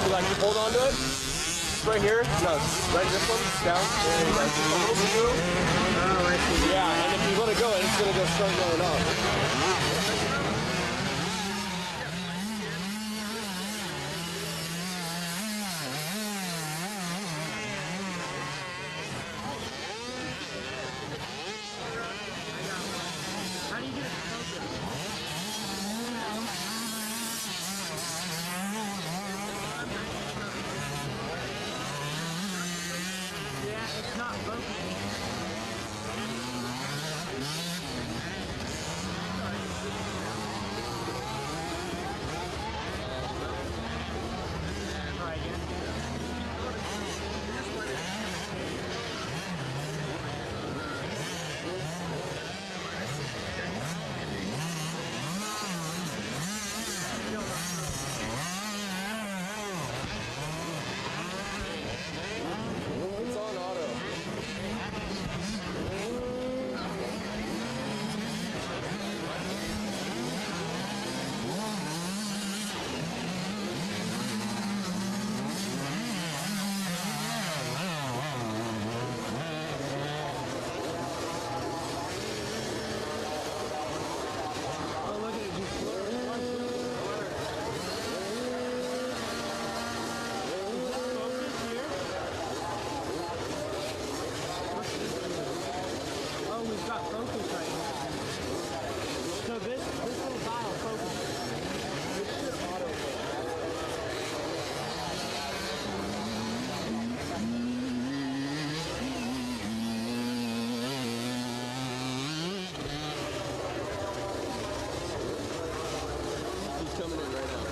So like you hold on to it. Right here. No, right this one. Down. There you go. Just a little bit through. Oh, I see. Yeah, and if you let it go, it's gonna go start going up. How do you get it focused? Yeah, it's not focusing. Try again. It's on auto. Oh, look at it just oh, we've got focus right here. So this little dial focuses. He's coming in right now.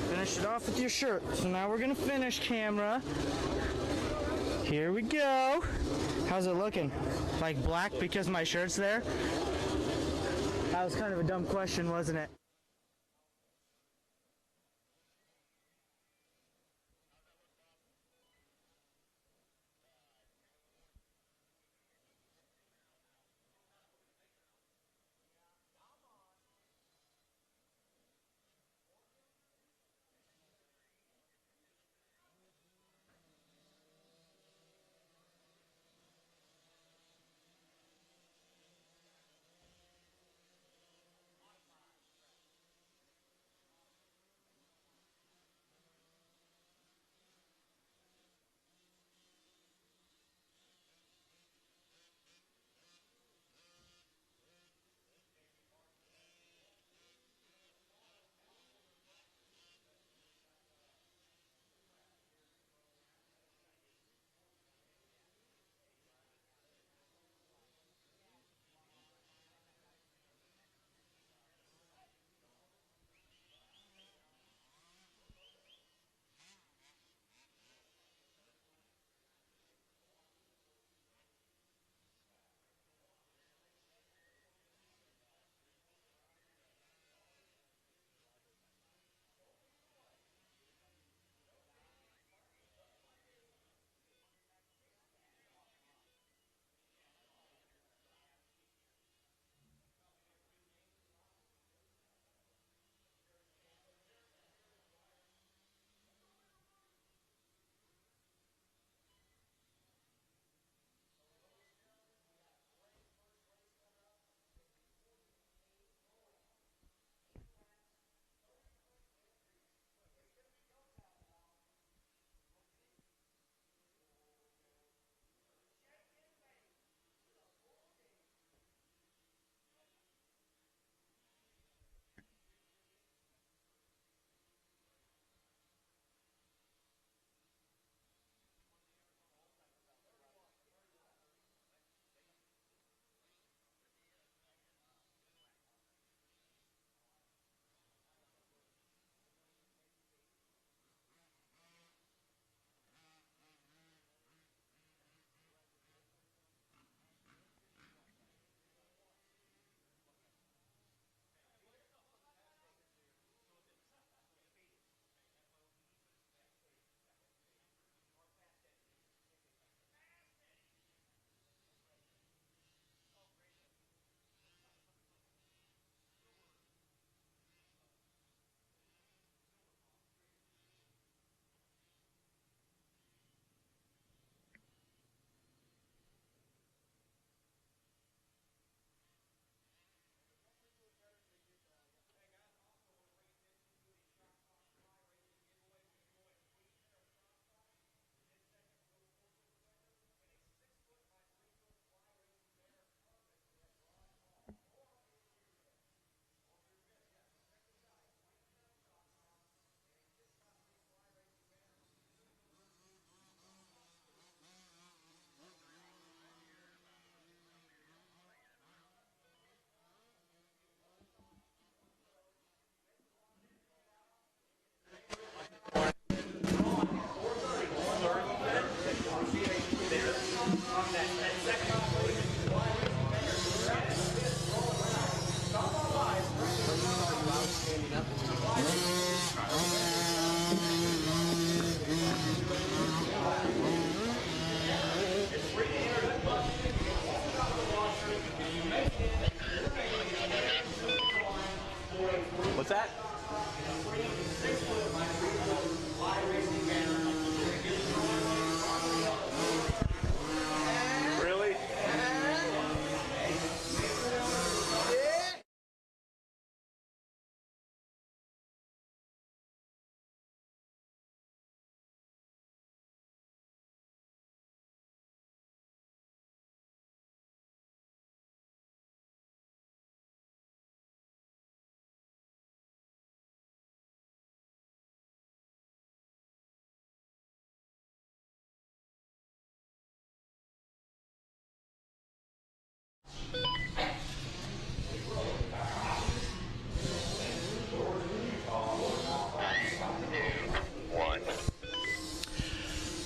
Finish it off with your shirt. So now we're gonna finish, camera. Here we go. How's it looking? Like black because my shirt's there? That was kind of a dumb question, wasn't it?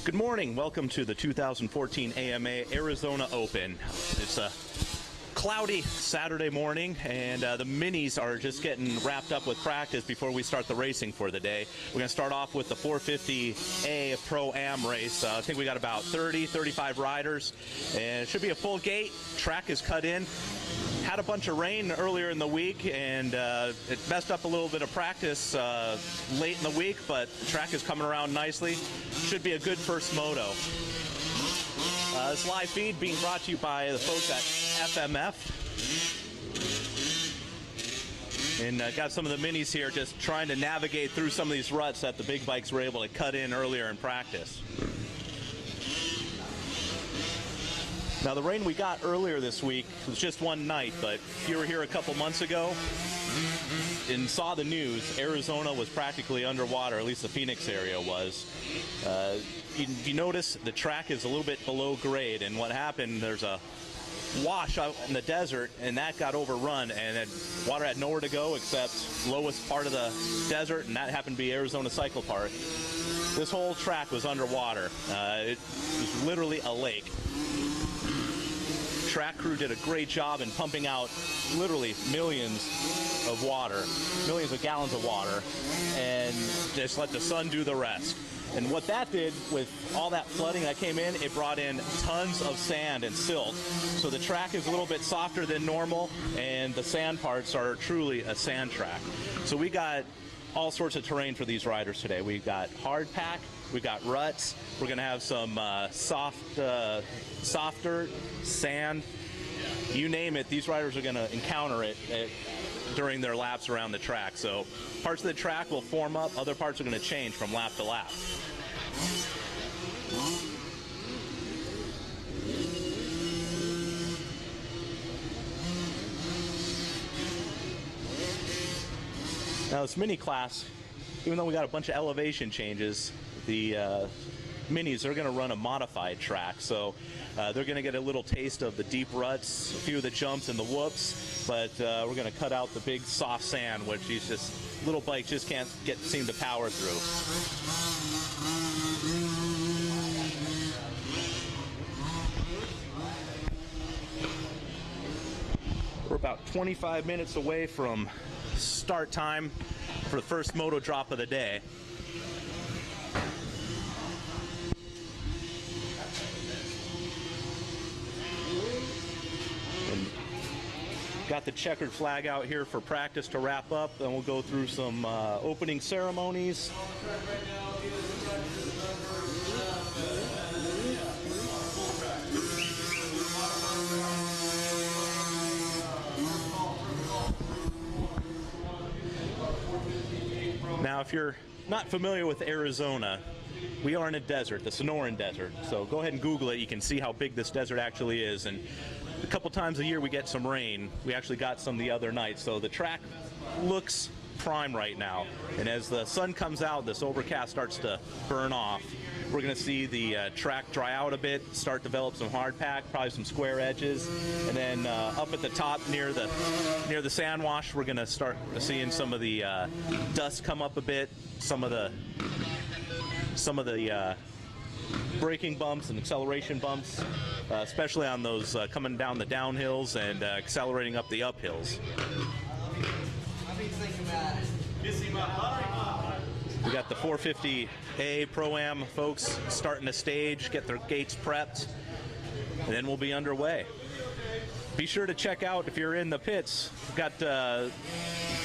Good morning. Welcome to the 2014 AMA Arizona Open. It's a cloudy Saturday morning, and the minis are just getting wrapped up with practice before we start the racing for the day. We're going to start off with the 450A Pro-am race. I think we got about 35 riders, and it should be a full gate. Track is cut in. Had a bunch of rain earlier in the week, and it messed up a little bit of practice late in the week, but the track is coming around nicely. Should be a good first moto. This live feed being brought to you by the folks at FMF. And got some of the minis here just trying to navigate through some of these ruts that the big bikes were able to cut in earlier in practice. Now, the rain we got earlier this week was just one night, but if you were here a couple months ago and saw the news, Arizona was practically underwater, at least the Phoenix area was. You notice the track is a little bit below grade, and what happened, there's a wash out in the desert, and that got overrun, and then water had nowhere to go except lowest part of the desert, and that happened to be Arizona Cycle Park. This whole track was underwater. It was literally a lake. Track crew did a great job in pumping out literally millions of gallons of water, and just let the sun do the rest. And what that did with all that flooding that came in, it brought in tons of sand and silt. So the track is a little bit softer than normal, and the sand parts are truly a sand track. So we got all sorts of terrain for these riders today. We've got hard pack, we've got ruts, we're gonna have some soft dirt, sand, you name it, these riders are gonna encounter it during their laps around the track. So parts of the track will form up, other parts are gonna change from lap to lap. Now this mini class, even though we got a bunch of elevation changes, the minis are going to run a modified track, so they're going to get a little taste of the deep ruts, a few of the jumps and the whoops, but we're going to cut out the big soft sand, which these just little bikes just can't seem to power through. We're about 25 minutes away from start time for the first moto drop of the day. And got the checkered flag out here for practice to wrap up, then we'll go through some opening ceremonies. Now, if you're not familiar with Arizona, we are in a desert, the Sonoran Desert. So go ahead and Google it. You can see how big this desert actually is. And a couple times a year we get some rain. We actually got some the other night. So the track looks prime right now. And as the sun comes out, this overcast starts to burn off. We're going to see the track dry out a bit, start to develop some hard pack, probably some square edges, and then up at the top near the sand wash, we're going to start seeing some of the dust come up a bit, some of the braking bumps and acceleration bumps, especially on those coming down the downhills and accelerating up the uphills. We got the 450A Pro-am folks starting the stage, get their gates prepped, and then we'll be underway. Be sure to check out, if you're in the pits, we've got a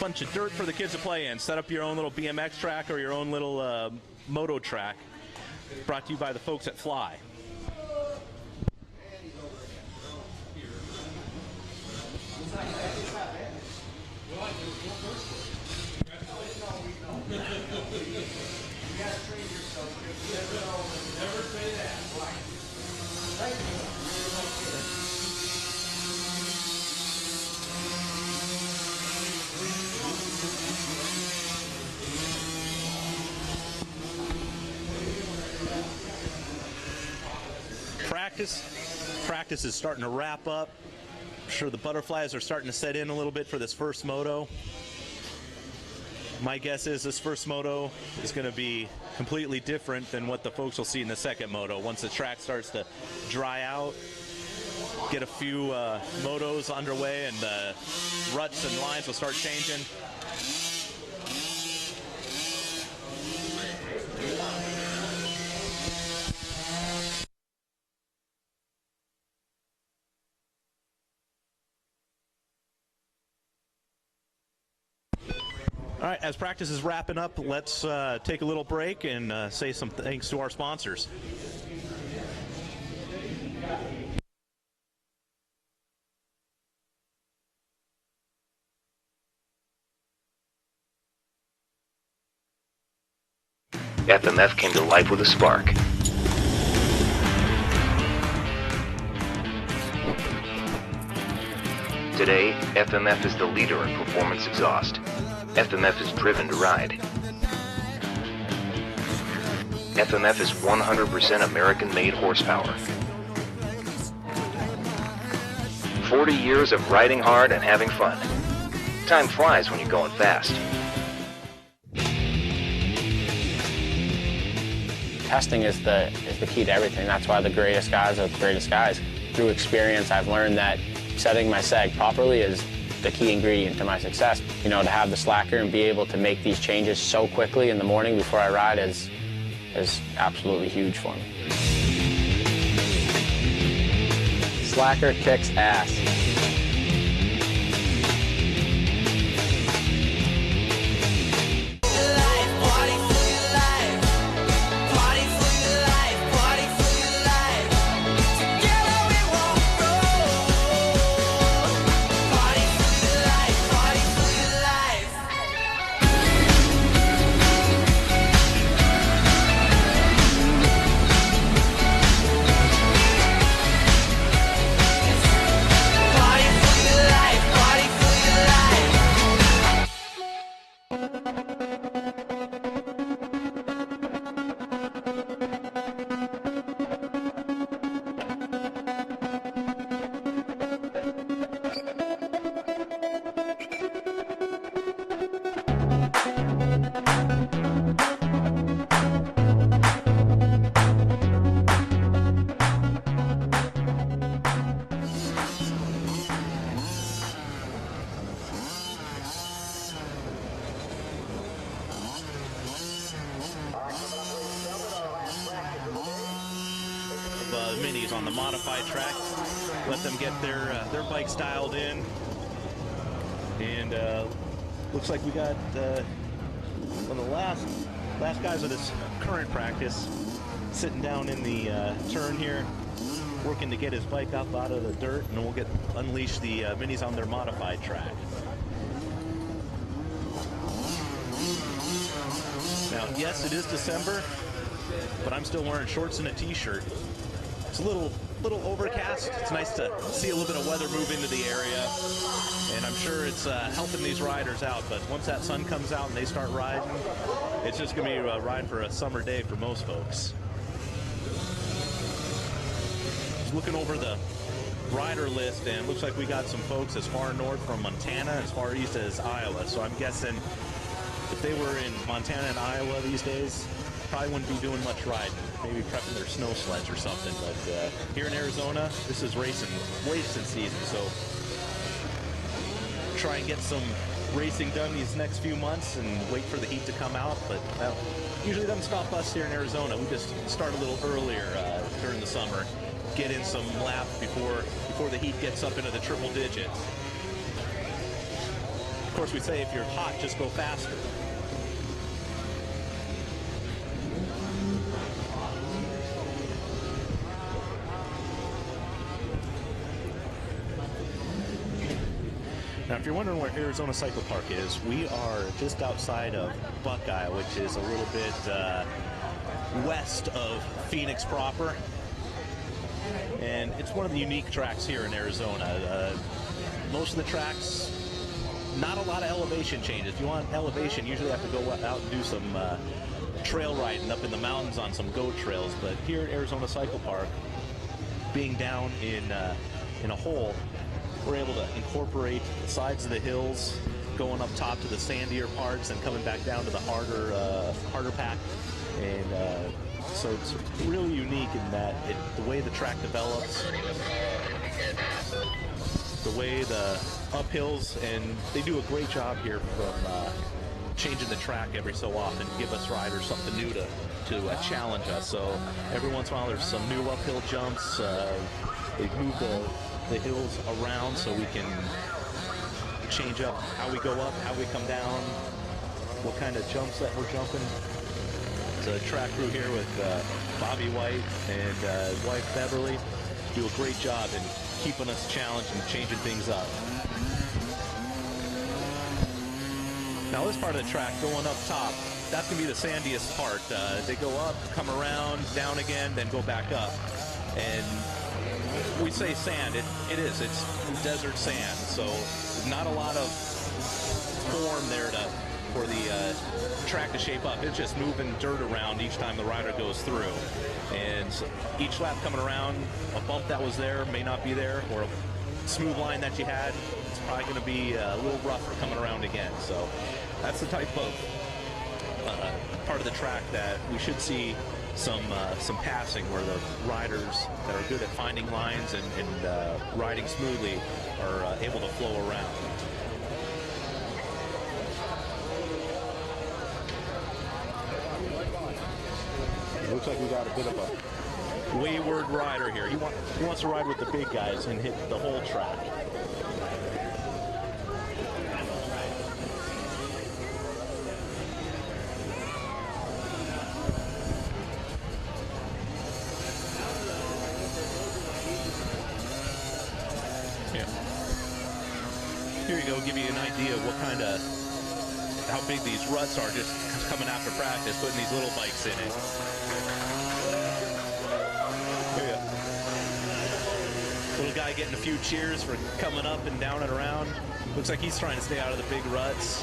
bunch of dirt for the kids to play in. Set up your own little BMX track or your own little moto track. Brought to you by the folks at Fly. Practice is starting to wrap up. I'm sure the butterflies are starting to set in a little bit for this first moto. My guess is this first moto is going to be completely different than what the folks will see in the second moto. Once the track starts to dry out, get a few motos underway, and ruts and lines will start changing. All right, as practice is wrapping up, let's take a little break and say some thanks to our sponsors. FMF came to life with a spark. Today, FMF is the leader in performance exhaust. FMF is driven to ride. FMF is 100% American-made horsepower. 40 years of riding hard and having fun. Time flies when you're going fast. Testing is the key to everything. That's why the greatest guys are the greatest guys. Through experience, I've learned that setting my sag properly is the key ingredient to my success. You know, to have the slacker and be able to make these changes so quickly in the morning before I ride is absolutely huge for me. Slacker kicks ass. Minis on the modified track, let them get their bikes dialed in, and looks like we got one of the last guys of this current practice sitting down in the turn here, working to get his bike up out of the dirt, and we'll unleash the minis on their modified track. Now, yes, it is December, but I'm still wearing shorts and a t-shirt. It's a little overcast. It's nice to see a little bit of weather move into the area, and I'm sure it's helping these riders out. But once that sun comes out and they start riding, it's just going to be a ride for a summer day for most folks. Just looking over the rider list, and it looks like we got some folks as far north from Montana, as far east as Iowa. So I'm guessing if they were in Montana and Iowa these days, probably wouldn't be doing much riding, maybe prepping their snow sleds or something. But here in Arizona, this is racing season, so try and get some racing done these next few months and wait for the heat to come out. But that usually doesn't stop us here in Arizona. We just start a little earlier during the summer, get in some laps before the heat gets up into the triple digits. Of course, we say if you're hot, just go faster. Now, if you're wondering where Arizona Cycle Park is, we are just outside of Buckeye, which is a little bit west of Phoenix proper. And it's one of the unique tracks here in Arizona. Most of the tracks, not a lot of elevation changes. If you want elevation, you usually have to go out and do some trail riding up in the mountains on some goat trails. But here at Arizona Cycle Park, being down in a hole, we're able to incorporate the sides of the hills going up top to the sandier parts and coming back down to the harder pack. And so it's really unique in that the way the track develops, the way the uphills, and they do a great job here from changing the track every so often to give us riders something new to challenge us. So every once in a while there's some new uphill jumps. They move the hills around so we can change up how we go up, how we come down, what kind of jumps that we're jumping. It's a track crew here with Bobby White and his wife Beverly do a great job in keeping us challenged and changing things up. Now this part of the track going up top, that's going to be the sandiest part. They go up, come around, down again, then go back up. And we say sand, it is. It's desert sand, so not a lot of form there for the track to shape up. It's just moving dirt around each time the rider goes through. And so each lap coming around, a bump that was there may not be there, or a smooth line that you had, it's probably going to be a little rougher coming around again. So that's the type of part of the track that we should see some passing, where the riders that are good at finding lines and riding smoothly are able to flow around. It looks like we got a bit of a wayward rider here. He wants to ride with the big guys and hit the whole track. Here you go, give you an idea of what kind of, how big these ruts are just coming after practice, putting these little bikes in it. Here you go. Little guy getting a few cheers for coming up and down and around. Looks like he's trying to stay out of the big ruts.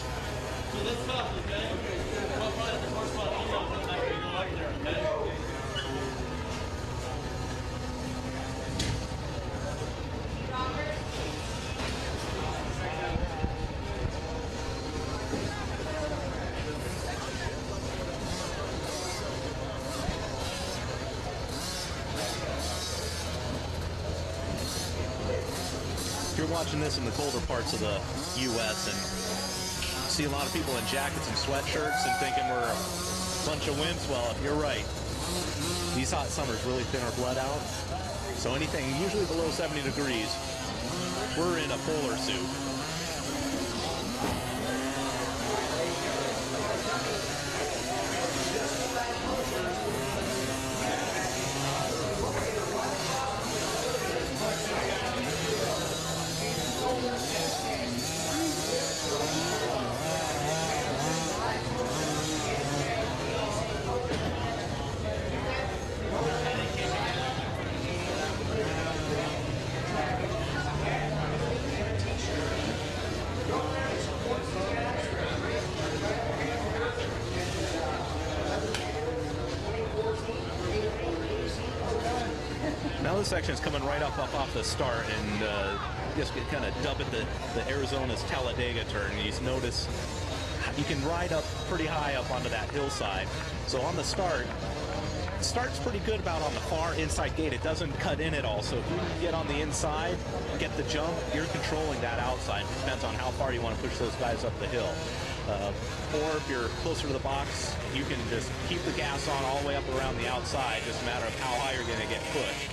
You're watching this in the colder parts of the U.S. and see a lot of people in jackets and sweatshirts and thinking we're a bunch of wimps. Well, you're right. These hot summers really thin our blood out. So anything usually below 70 degrees, we're in a polar suit. Now this section is coming right up off the start, and just kind of dub it the Arizona's Talladega turn. You notice you can ride up pretty high up onto that hillside. So on the start, it starts pretty good about on the far inside gate. It doesn't cut in at all. So if you get on the inside, get the jump, you're controlling that outside. It depends on how far you want to push those guys up the hill. Or if you're closer to the box, you can just keep the gas on all the way up around the outside. Just a matter of how high you're going to get pushed.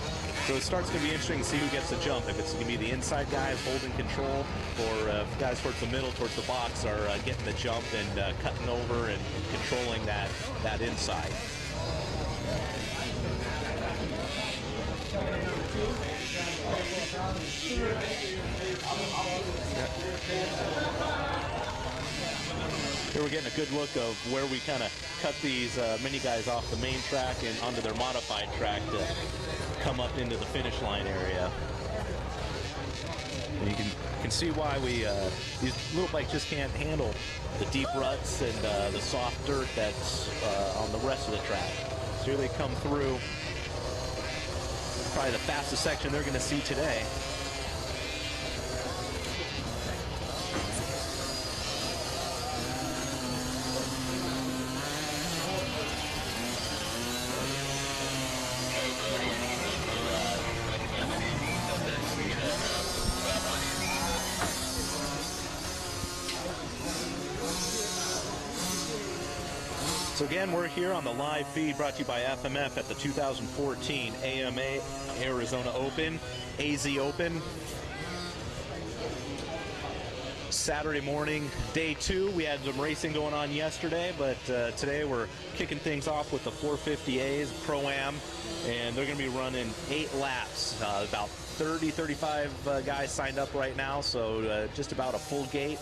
So it starts going to be interesting to see who gets the jump. If it's going to be the inside guys holding control, or guys towards the middle, towards the box, are getting the jump and cutting over and controlling that inside. Here we're getting a good look of where we kind of cut these mini guys off the main track and onto their modified track to come up into the finish line area. And you can see why these little bikes just can't handle the deep ruts and the soft dirt that's on the rest of the track. So here they come through. Probably the fastest section they're going to see today. So again, we're here on the live feed brought to you by FMF at the 2014 AMA Arizona Open, AZ Open. Saturday morning, day 2. We had some racing going on yesterday, but today we're kicking things off with the 450As Pro-am, and they're going to be running 8 laps. About 35 guys signed up right now, so just about a full gate,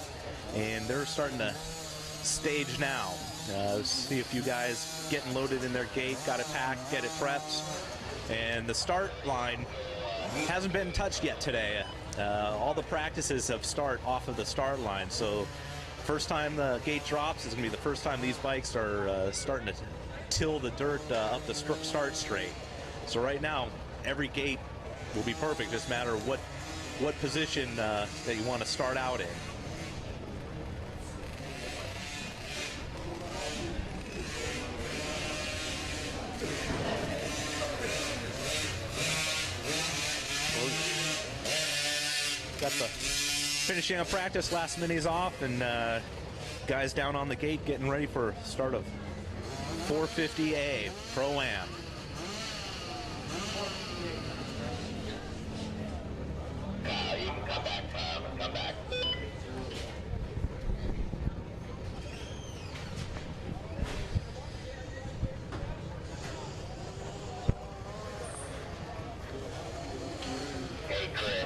and they're starting to stage now. See a few guys getting loaded in their gate, got it packed, get it prepped, and the start line hasn't been touched yet today. All the practices have start off of the start line, so first time the gate drops is going to be the first time these bikes are starting to till the dirt up the start straight. So right now, every gate will be perfect, just matter what position that you want to start out in. Got the finishing up practice, last minis off, and guys down on the gate getting ready for start of 450A Pro-am. You can come back, come back. Hey, Chris.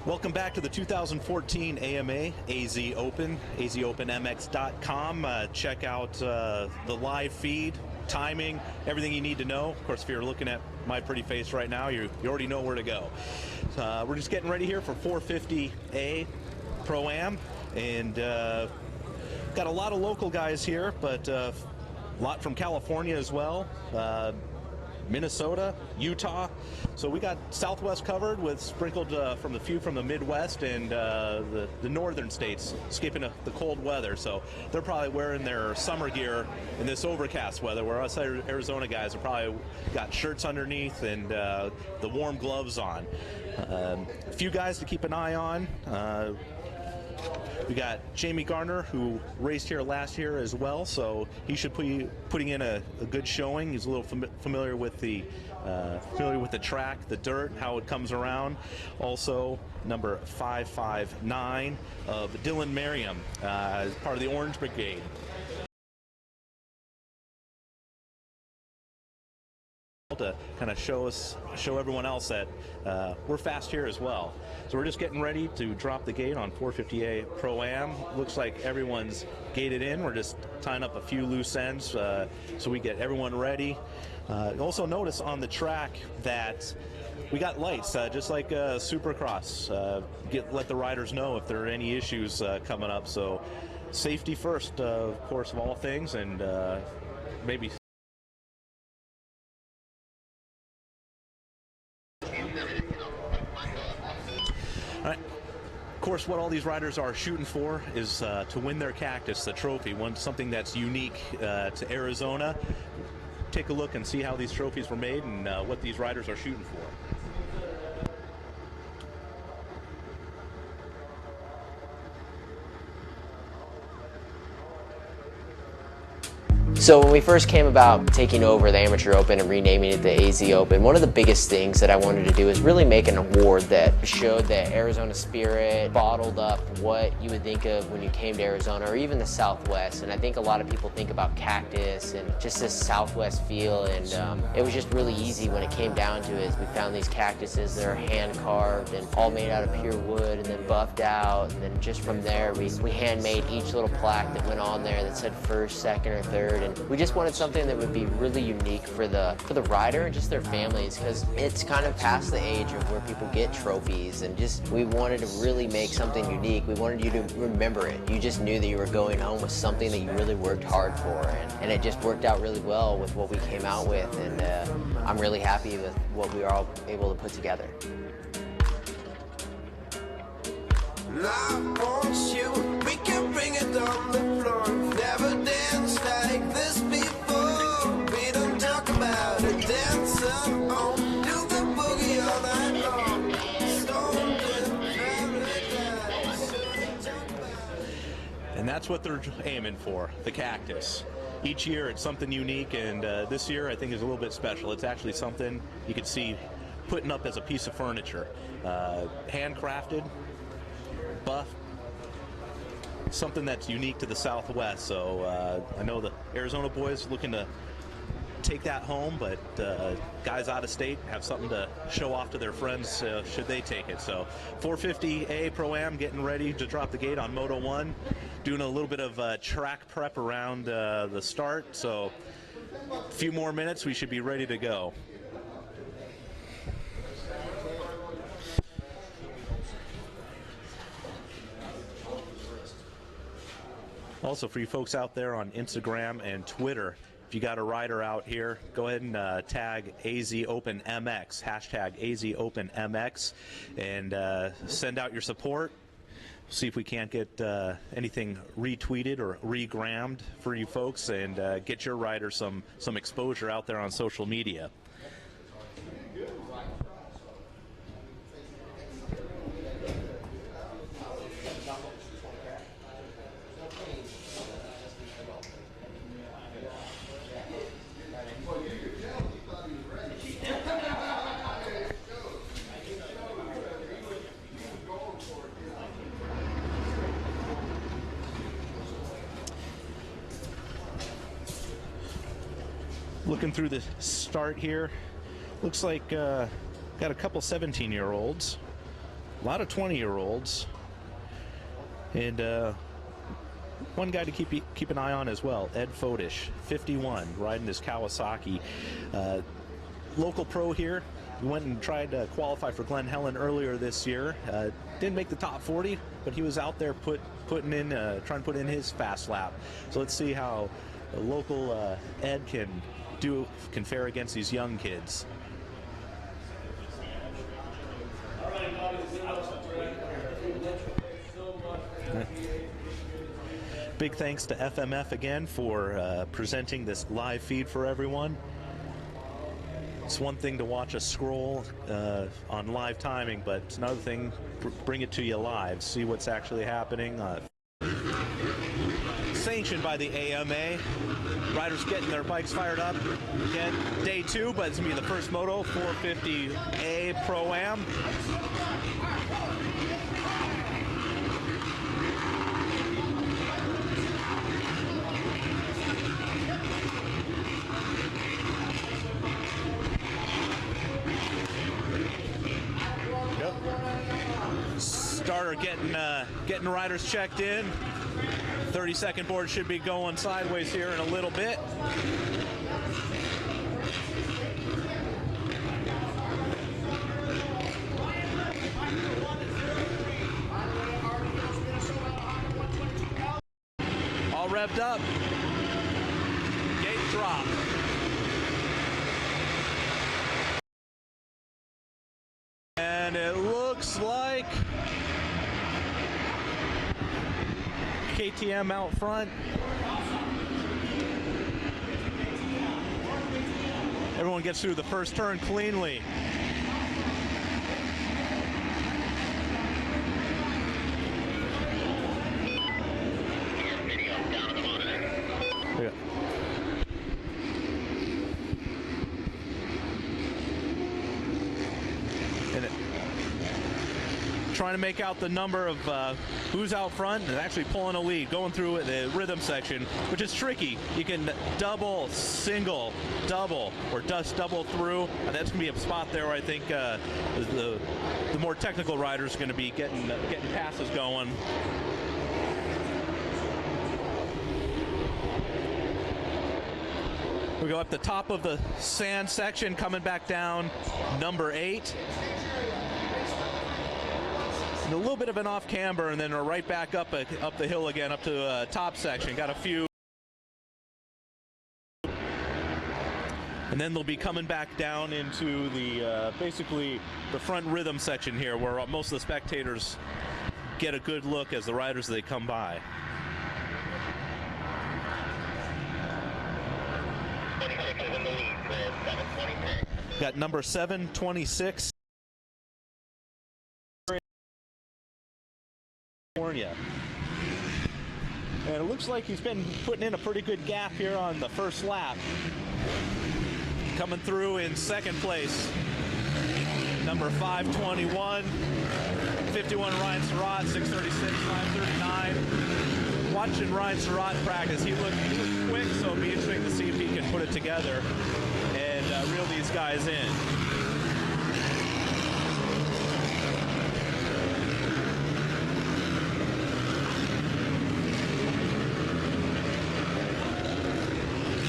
Welcome back to the 2014 AMA AZ Open, azopenmx.com. Check out the live feed, timing, everything you need to know. Of course, if you're looking at my pretty face right now, you already know where to go. We're just getting ready here for 450A Pro-am, and got a lot of local guys here, but a lot from California as well. Minnesota, Utah. So we got Southwest covered with sprinkled from the few from the Midwest and the northern states, skipping the cold weather. So they're probably wearing their summer gear in this overcast weather, where us Arizona guys have probably got shirts underneath and the warm gloves on. A few guys to keep an eye on. We got Jamie Garner, who raced here last year as well, so he should be putting in a good showing. He's a little familiar with the track, the dirt, how it comes around. Also, number 559 of Dylan Merriam, as part of the Orange Brigade. To kind of show everyone else that we're fast here as well. So we're just getting ready to drop the gate on 450A Pro-am. Looks like everyone's gated in. We're just tying up a few loose ends so we get everyone ready. Also notice on the track that we got lights, just like Supercross. Let the riders know if there are any issues coming up. So safety first, of course, of all things, and maybe course, what all these riders are shooting for is to win their cactus, the trophy, something that's unique to Arizona. Take a look and see how these trophies were made and what these riders are shooting for. So when we first came about taking over the Amateur Open and renaming it the AZ Open, one of the biggest things that I wanted to do is really make an award that showed the Arizona spirit, bottled up what you would think of when you came to Arizona or even the Southwest. And I think a lot of people think about cactus and just this Southwest feel, and it was just really easy when it came down to it. Is we found these cactuses that are hand carved and all made out of pure wood and then buffed out, and then just from there we handmade each little plaque that went on there that said first, second, or third. And we just wanted something that would be really unique for the rider and just their families, because it's kind of past the age of where people get trophies, and just we wanted to really make something unique. We wanted you to remember it. You just knew that you were going home with something that you really worked hard for, and it just worked out really well with what we came out with, and I'm really happy with what we were all able to put together. I want you, we can bring it on the floor. Never danced like this before. We don't talk about it, dance on. Do the boogie all night long. Stoned in paradise. And that's what they're aiming for, the cactus. Each year it's something unique, and this year I think is a little bit special. It's actually something you could see putting up as a piece of furniture. Handcrafted, buff, something that's unique to the Southwest. So I know the Arizona boys looking to take that home, but guys out of state have something to show off to their friends should they take it. So 450A Pro-am getting ready to drop the gate on Moto 1, doing a little bit of track prep around the start. So a few more minutes, we should be ready to go. Also, for you folks out there on Instagram and Twitter, if you got a rider out here, go ahead and tag AZOpenMX, hashtag AZOpenMX, and send out your support. See if we can't get anything retweeted or regrammed for you folks, and get your rider some exposure out there on social media. Looking through the start here, looks like got a couple 17-year-olds, a lot of 20-year-olds, and one guy to keep an eye on as well, Ed Fodish, 51, riding his Kawasaki. Local pro here. He went and tried to qualify for Glen Helen earlier this year. Didn't make the top 40, but he was out there trying to put in his fast lap. So let's see how the local Ed can fare against these young kids. Big thanks to FMF again for presenting this live feed for everyone. It's one thing to watch a scroll on live timing, but it's another thing bring it to you live, see what's actually happening. Sanctioned by the AMA. Riders getting their bikes fired up. Again, day 2, but it's going to be the first moto, 450A Pro-am. Yep. Starter getting riders checked in. 30-second board should be going sideways here in a little bit. All revved up. Gate drop. And it looks like KTM out front. Everyone gets through the first turn cleanly. Yeah. Trying to make out the number of who's out front and actually pulling a lead, going through the rhythm section, which is tricky. You can double, single, double, or just double through. And that's going to be a spot there where I think the more technical riders are going to be getting passes going. We go up the top of the sand section, coming back down, number 8. And a little bit of an off camber, and then we're right back up the hill again, up to top section. Got a few. And then they'll be coming back down into the basically the front rhythm section here, where most of the spectators get a good look as the riders as they come by. Got number 726. California. And it looks like he's been putting in a pretty good gap here on the first lap. Coming through in second place, number 521, 51 Ryan Surratt, 636, 539. Watching Ryan Surratt practice, he looked quick, so it'll be interesting to see if he can put it together and reel these guys in.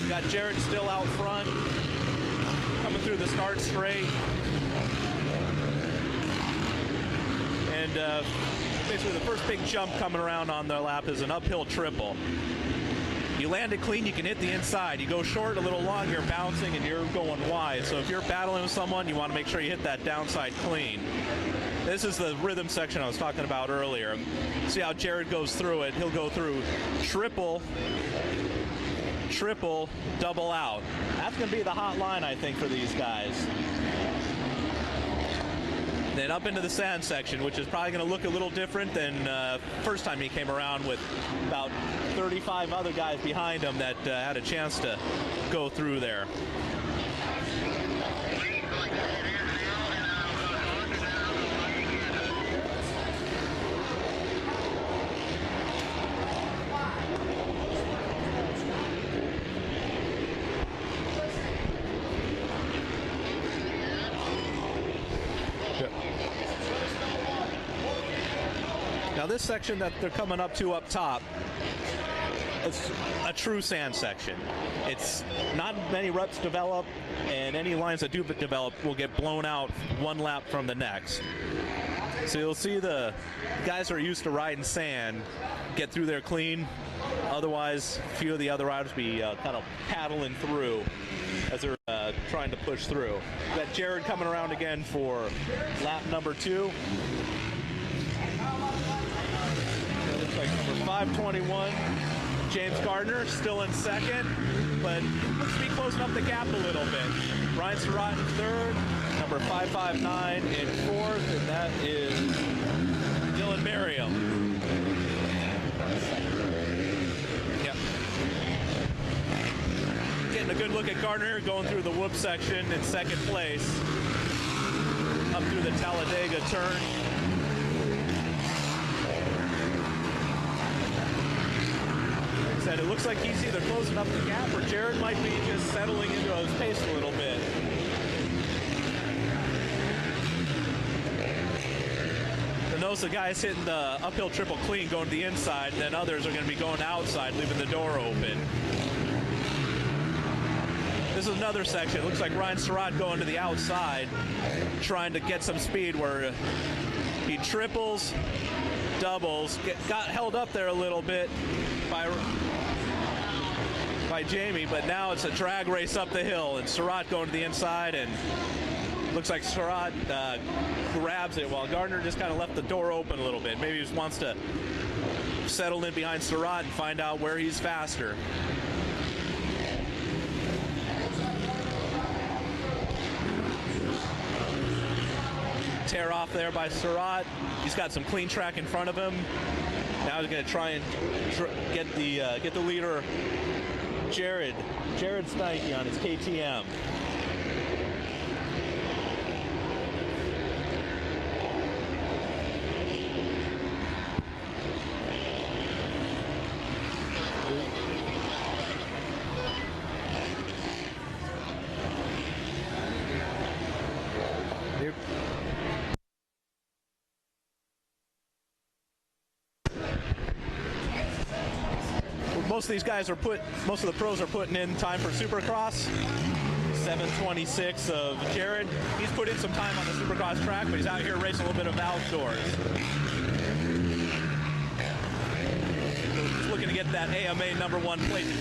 Got Jared still out front, coming through the start straight. And basically the first big jump coming around on the lap is an uphill triple. You land it clean, you can hit the inside. You go short a little long, you're bouncing and you're going wide. So if you're battling with someone, you want to make sure you hit that downside clean. This is the rhythm section I was talking about earlier. See how Jared goes through it. He'll go through triple, triple, double out. That's going to be the hot line, I think, for these guys. Then up into the sand section, which is probably going to look a little different than first time he came around, with about 35 other guys behind him that had a chance to go through there. Now this section that they're coming up to up top, it's a true sand section. It's not many ruts develop, and any lines that do develop will get blown out one lap from the next. So you'll see the guys who are used to riding sand get through there clean. Otherwise, a few of the other riders be kind of paddling through as they're trying to push through. Got Jared coming around again for lap number 2. Looks like number 521, James Gardner, still in second, but looks to be closing up the gap a little bit. Ryan Surratt in third, number 559 in fourth, and that is Dylan Merriam. Yep. Getting a good look at Gardner going through the whoop section in second place, up through the Talladega turn. Said it looks like he's either closing up the gap or Jared might be just settling into his pace a little bit. And those are the guys hitting the uphill triple clean going to the inside, and then others are going to be going outside, leaving the door open. This is another section. It looks like Ryan Surratt going to the outside, trying to get some speed where he triples, doubles, got held up there a little bit by Jamie, but now it's a drag race up the hill, and Surratt going to the inside, and looks like Surratt grabs it while Gardner just kind of left the door open a little bit. Maybe he just wants to settle in behind Surratt and find out where he's faster. Tear off there by Surratt. He's got some clean track in front of him. Now he's going to try and get the leader, Jared Steinke, on his KTM. Most of the pros are putting in time for Supercross. 7:26 of Jared. He's put in some time on the Supercross track, but he's out here racing a little bit of outdoors. He's looking to get that AMA #1 plate to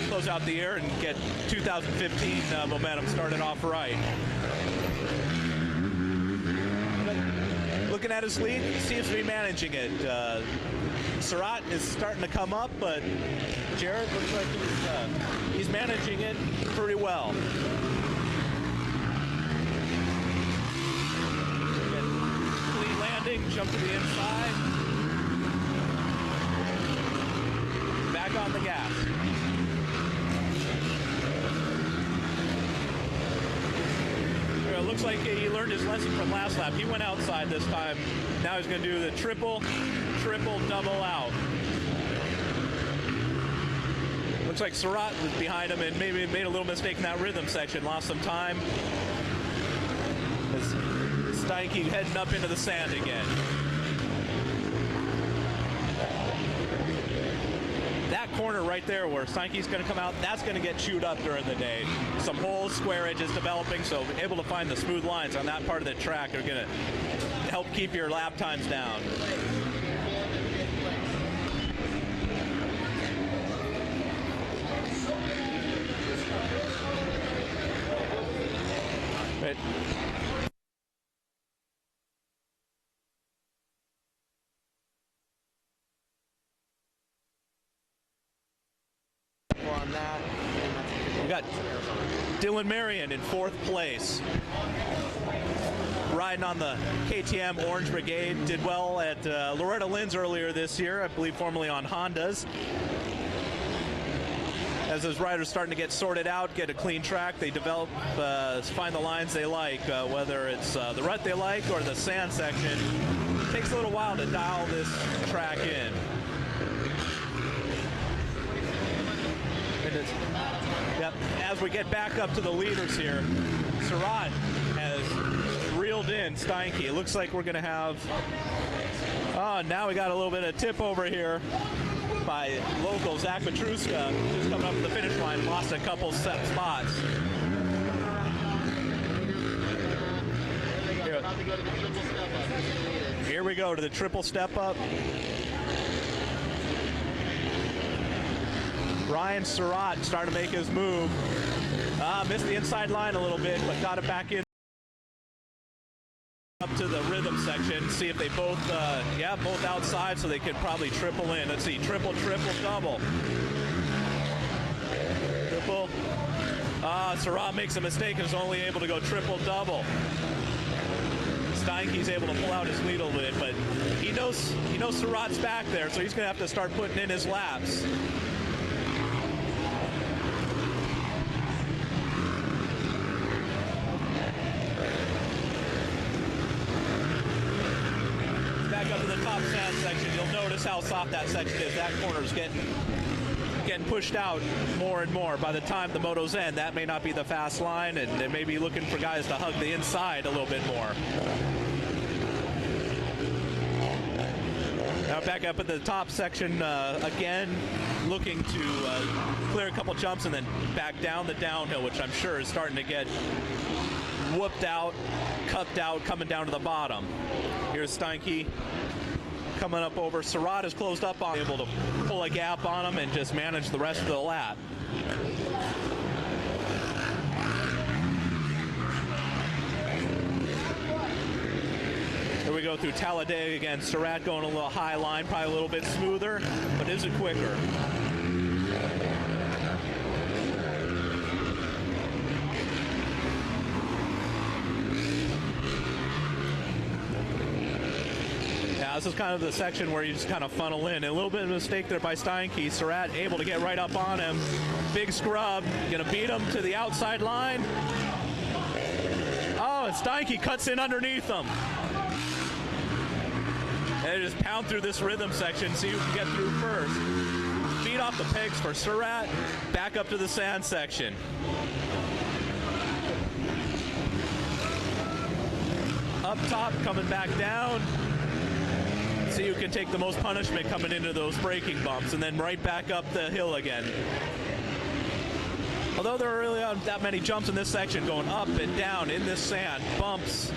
close out the year and get 2015 momentum started off right. Looking at his lead, he seems to be managing it. Surratt is starting to come up, but Jared looks like he's managing it pretty well. Clean landing, jump to the inside. Back on the gas. It looks like he learned his lesson from last lap. He went outside this time. Now he's going to do the triple, double out. Looks like Surratt was behind him and maybe made a little mistake in that rhythm section. Lost some time. As Steinke heading up into the sand again. That corner right there where Steinke's going to come out, that's going to get chewed up during the day. Some holes, square edges developing, so able to find the smooth lines on that part of the track are going to help keep your lap times down. Right. We got Dylan Marion in 4th place. Riding on the KTM Orange Brigade. Did well at Loretta Lynn's earlier this year, I believe formerly on Hondas. As those riders starting to get sorted out, get a clean track, they develop, find the lines they like, whether it's the rut they like or the sand section. It takes a little while to dial this track in. Yep. As we get back up to the leaders here, Surratt has reeled in Steinke. It looks like we're going to have... Oh, now we got a little bit of tip over here by local Zach Petruska, just coming up to the finish line, lost a couple spots. Here we go to the triple step up. Ryan Surratt starting to make his move. Missed the inside line a little bit, but got it back in. Up to the rhythm section, see if they both, both outside, so they could probably triple in. Let's see, triple, double. Triple. Surratt makes a mistake and is only able to go triple, double. Steinke's able to pull out his lead a little bit, but he knows Surratt's back there, so he's going to have to start putting in his laps. Up to the top sand section, you'll notice how soft that section is. That corner's getting pushed out more and more. By the time the motos end, that may not be the fast line, and they may be looking for guys to hug the inside a little bit more. Now back up at the top section again, looking to clear a couple jumps and then back down the downhill, which I'm sure is starting to get whooped out, cupped out, coming down to the bottom. Here's Steinke coming up over. Surratt is closed up on, able to pull a gap on him and just manage the rest of the lap. Here we go through Talladega again. Surratt going a little high line, probably a little bit smoother, but is it quicker? This is kind of the section where you just kind of funnel in. A little bit of a mistake there by Steinke. Surratt able to get right up on him. Big scrub. Gonna beat him to the outside line. Oh, and Steinke cuts in underneath him. And just pound through this rhythm section, see who can get through first. Feet off the pegs for Surratt. Back up to the sand section. Up top, coming back down. See who can take the most punishment coming into those braking bumps, and then right back up the hill again. Although there are really not that many jumps in this section, going up and down in this sand, bumps.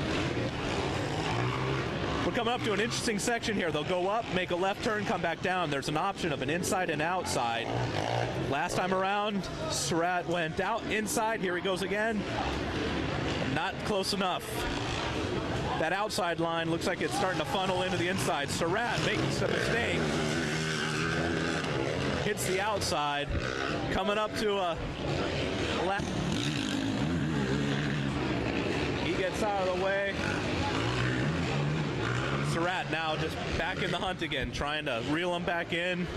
We're coming up to an interesting section here. They'll go up, make a left turn, come back down. There's an option of an inside and outside. Last time around, Surratt went out inside. Here he goes again. Not close enough. That outside line looks like it's starting to funnel into the inside. Surratt making a mistake. Hits the outside. Coming up to a left. He gets out of the way. Surratt now just back in the hunt again, trying to reel him back in.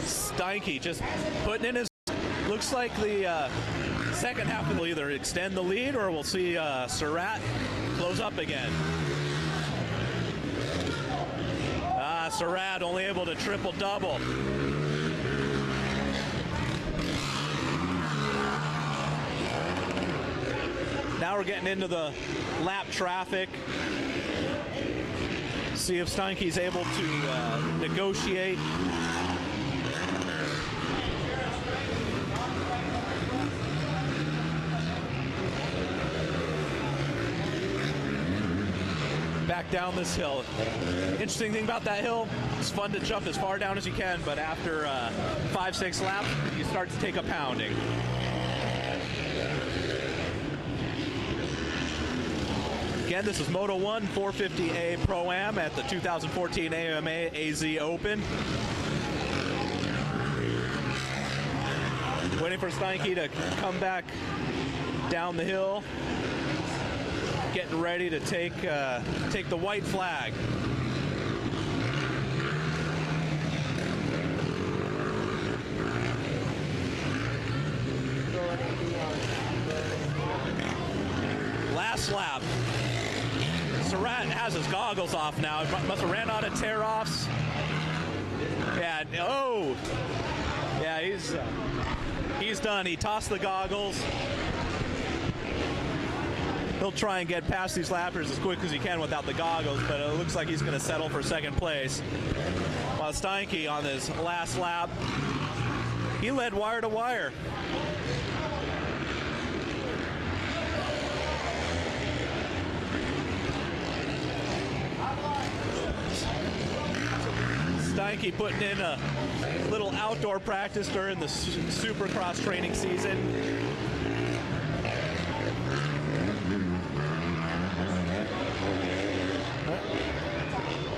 Steinke just putting in his... Looks like the second half will either extend the lead or we'll see Surratt close up again. Surratt only able to triple-double. Now we're getting into the lap traffic. See if Steinke's able to negotiate. Back down this hill. Interesting thing about that hill, it's fun to jump as far down as you can, but after 5-6 laps, you start to take a pounding. Again, this is Moto 1 450A Pro-Am at the 2014 AMA AZ Open. Waiting for Steinke to come back down the hill. Getting ready to take the white flag. Last lap. Surratt has his goggles off now. Must have ran out of tear-offs. Yeah. Oh. Yeah, he's done. He tossed the goggles. He'll try and get past these lappers as quick as he can without the goggles, but it looks like he's going to settle for second place. While Steinke on his last lap, he led wire to wire. Steinke putting in a little outdoor practice during the Supercross training season.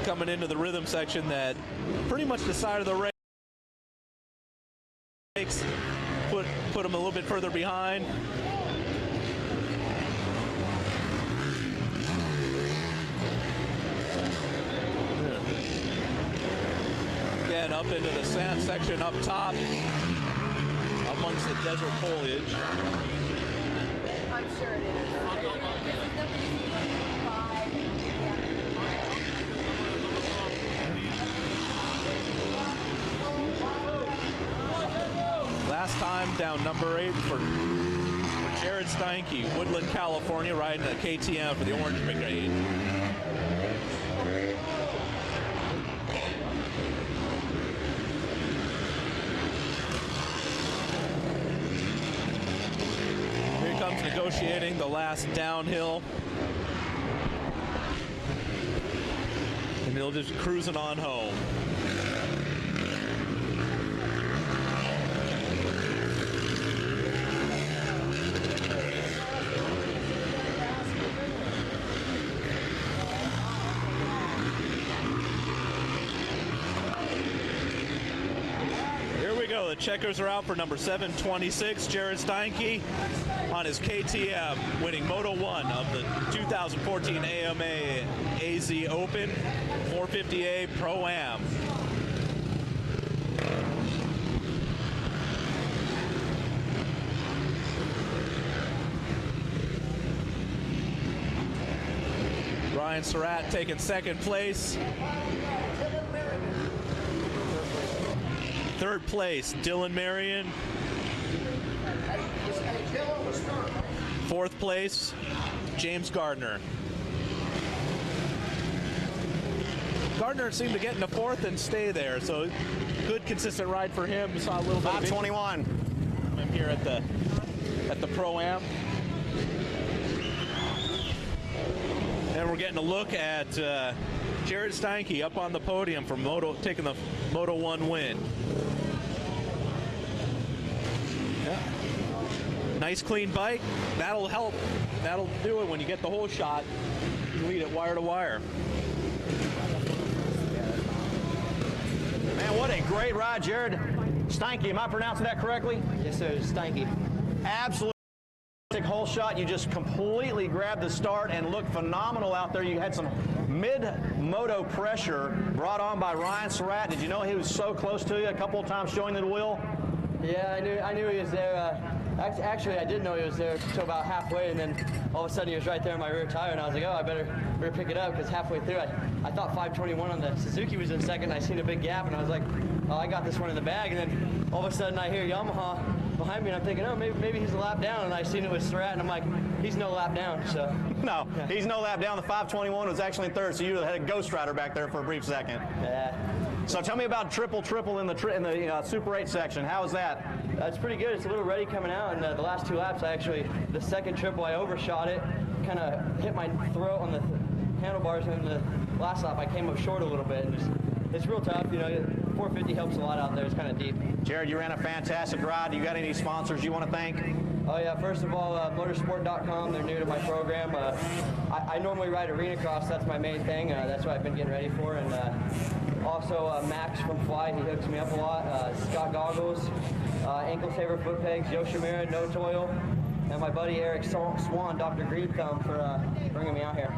Coming into the rhythm section that pretty much decided the race. Put him a little bit further behind. Again, up into the sand section up top, amongst the desert foliage. I'm sure it is. Last time down number 8 for Jared Steinke, Woodland, California, riding a KTM for the Orange Brigade. Here he comes negotiating the last downhill. And he'll just cruising on home. go. The checkers are out for number 726, Jared Steinke on his KTM, winning Moto 1 of the 2014 AMA AZ Open 450A Pro-am. Ryan Surratt taking second place. Third place, Dylan Marion. Fourth place, James Gardner. Gardner seemed to get into fourth and stay there, so good consistent ride for him. We saw a little bit 521 of him here at the Pro-am. And we're getting a look at Jared Steinke up on the podium for taking the Moto 1 win. Yeah. Nice clean bike. That'll help. That'll do it when you get the whole shot. You lead it wire to wire. Man, what a great ride, Jared Steinke. Am I pronouncing that correctly? Yes, sir. Steinke. Absolutely. Whole shot. You just completely grabbed the start and looked phenomenal out there. You had some mid-moto pressure brought on by Ryan Surratt. Did you know he was so close to you a couple of times showing the wheel? Yeah, I knew he was there. Actually, I didn't know he was there until about halfway, and then all of a sudden he was right there in my rear tire, and I was like, oh, I better pick it up, because halfway through I thought 521 on the Suzuki was in second. I seen a big gap, and I was like, oh, I got this one in the bag. And then all of a sudden I hear Yamaha behind me, and I'm thinking, oh, maybe he's a lap down, and I seen it was Surratt, and I'm like, he's no lap down. So no, yeah. He's no lap down. The 521 was actually in third, so you had a Ghost Rider back there for a brief second. Yeah. So tell me about triple in the Super 8 section. How is that? It's pretty good. It's a little ready coming out, and the last two laps, the second triple, I overshot it, kind of hit my throat on the handlebars, and the last lap I came up short a little bit. And it's real tough, 450 helps a lot out there. It's kind of deep. Jared, you ran a fantastic ride. You got any sponsors you want to thank? Oh yeah, first of all, motorsport.com. They're new to my program. I normally ride arena cross. That's my main thing. That's what I've been getting ready for. And also Max from Fly, he hooks me up a lot. Scott Goggles, Ankle Saver Foot Pegs, Yoshimura, No Toil, and my buddy Eric Swan, Dr. Green Thumb, for bringing me out here.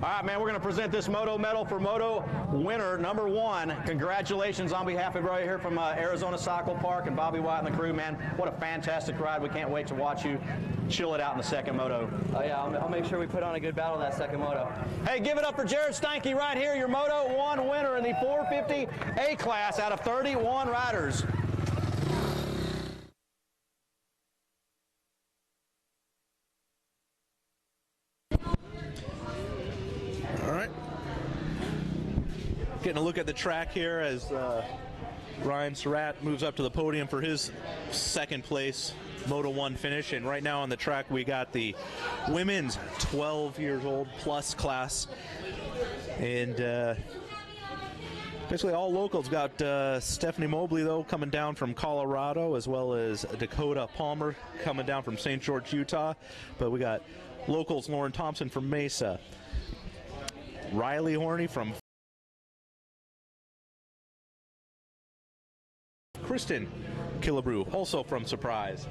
All right, man, we're going to present this Moto medal for Moto winner number 1. Congratulations on behalf of everybody here from Arizona Cycle Park and Bobby White and the crew, man. What a fantastic ride. We can't wait to watch you chill it out in the second Moto. Oh, yeah, I'll make sure we put on a good battle that second Moto. Hey, give it up for Jared Steinke right here, your Moto 1 winner in the 450 A class out of 31 riders. Getting a look at the track here as Ryan Surratt moves up to the podium for his second place Moto 1 finish. And right now on the track we got the women's 12 years old plus class. And basically all locals. Got Stephanie Mobley, though, coming down from Colorado, as well as Dakota Palmer coming down from St. George, Utah. But we got locals Lauren Thompson from Mesa, Riley Horney from Kristen Killebrew, also from Surprise.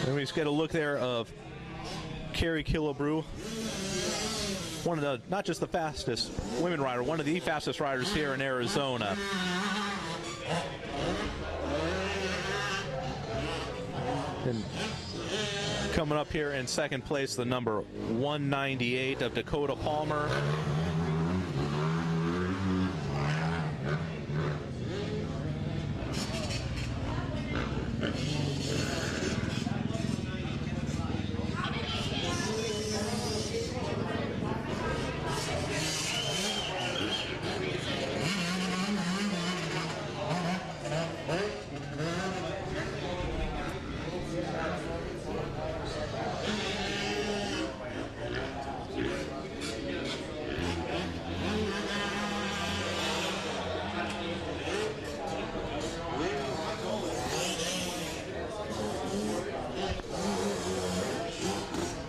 And we just get a look there of Carrie Killebrew, one of the, not just the fastest women rider, one of the fastest riders here in Arizona. And coming up here in second place, the number 198 of Dakota Palmer.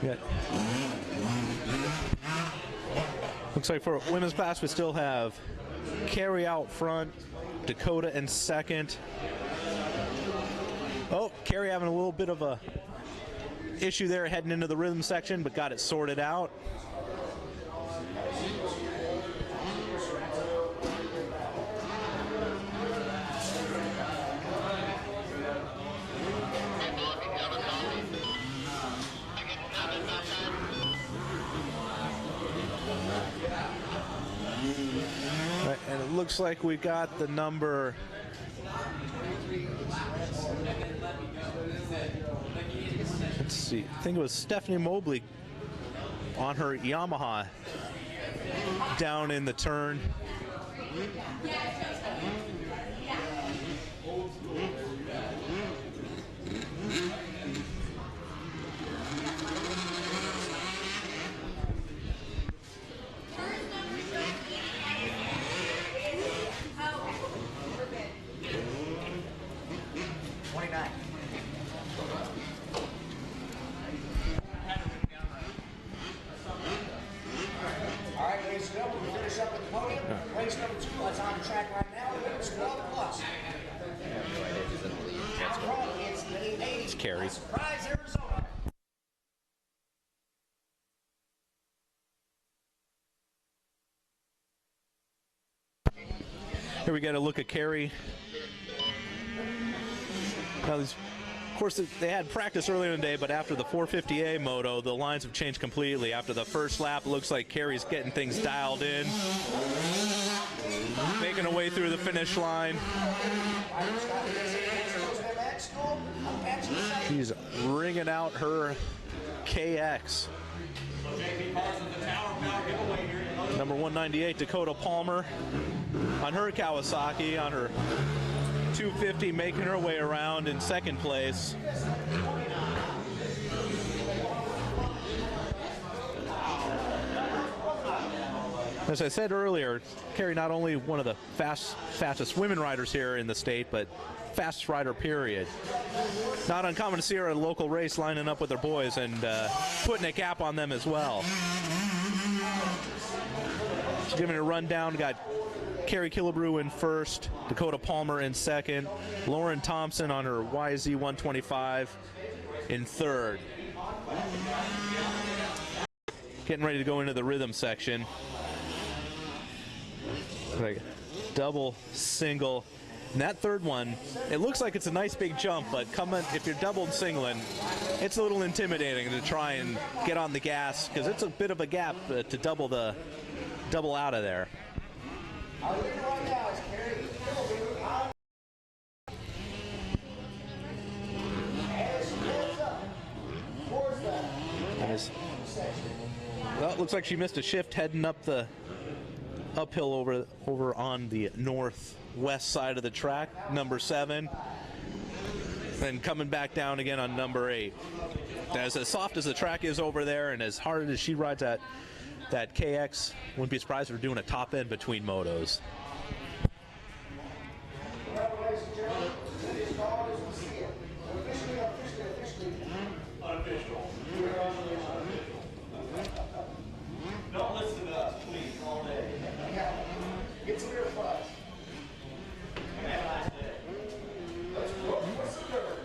Yeah. Looks like for women's class we still have Carrie out front, Dakota in second. Oh, Carrie having a little bit of a issue there heading into the rhythm section, but got it sorted out. Right, and it looks like we got the number. Let's see. I think it was Stephanie Mobley on her Yamaha down in the turn. Race number 2 that's on the track right now. It's 12 plus. It's Carrie. Surprise, Arizona. Here we got a look at Carrie. Now, of course, they had practice earlier in the day, but after the 450A moto, the lines have changed completely. After the first lap, it looks like Carrie's getting things dialed in, making her way through the finish line. She's ringing out her KX. Number 198, Dakota Palmer, on her Kawasaki, on her 250, making her way around in second place. As I said earlier, Carrie not only one of the fastest women riders here in the state, but fastest rider, period. Not uncommon to see her at a local race lining up with her boys and putting a cap on them as well. She's giving a rundown. Got Carrie Killebrew in first, Dakota Palmer in second, Lauren Thompson on her YZ 125 in third. Getting ready to go into the rhythm section. Like double, single. And that third one, it looks like it's a nice big jump, but coming, if you're double and singling, it's a little intimidating to try and get on the gas because it's a bit of a gap to double out of there. Well, it looks like she missed a shift heading up the uphill over on the northwest side of the track, number 7, and coming back down again on number 8. As soft as the track is over there and as hard as she rides that KX, wouldn't be surprised if we're doing a top end between motos. Don't listen to us, please, all day. Get some real fun. What's the dirt?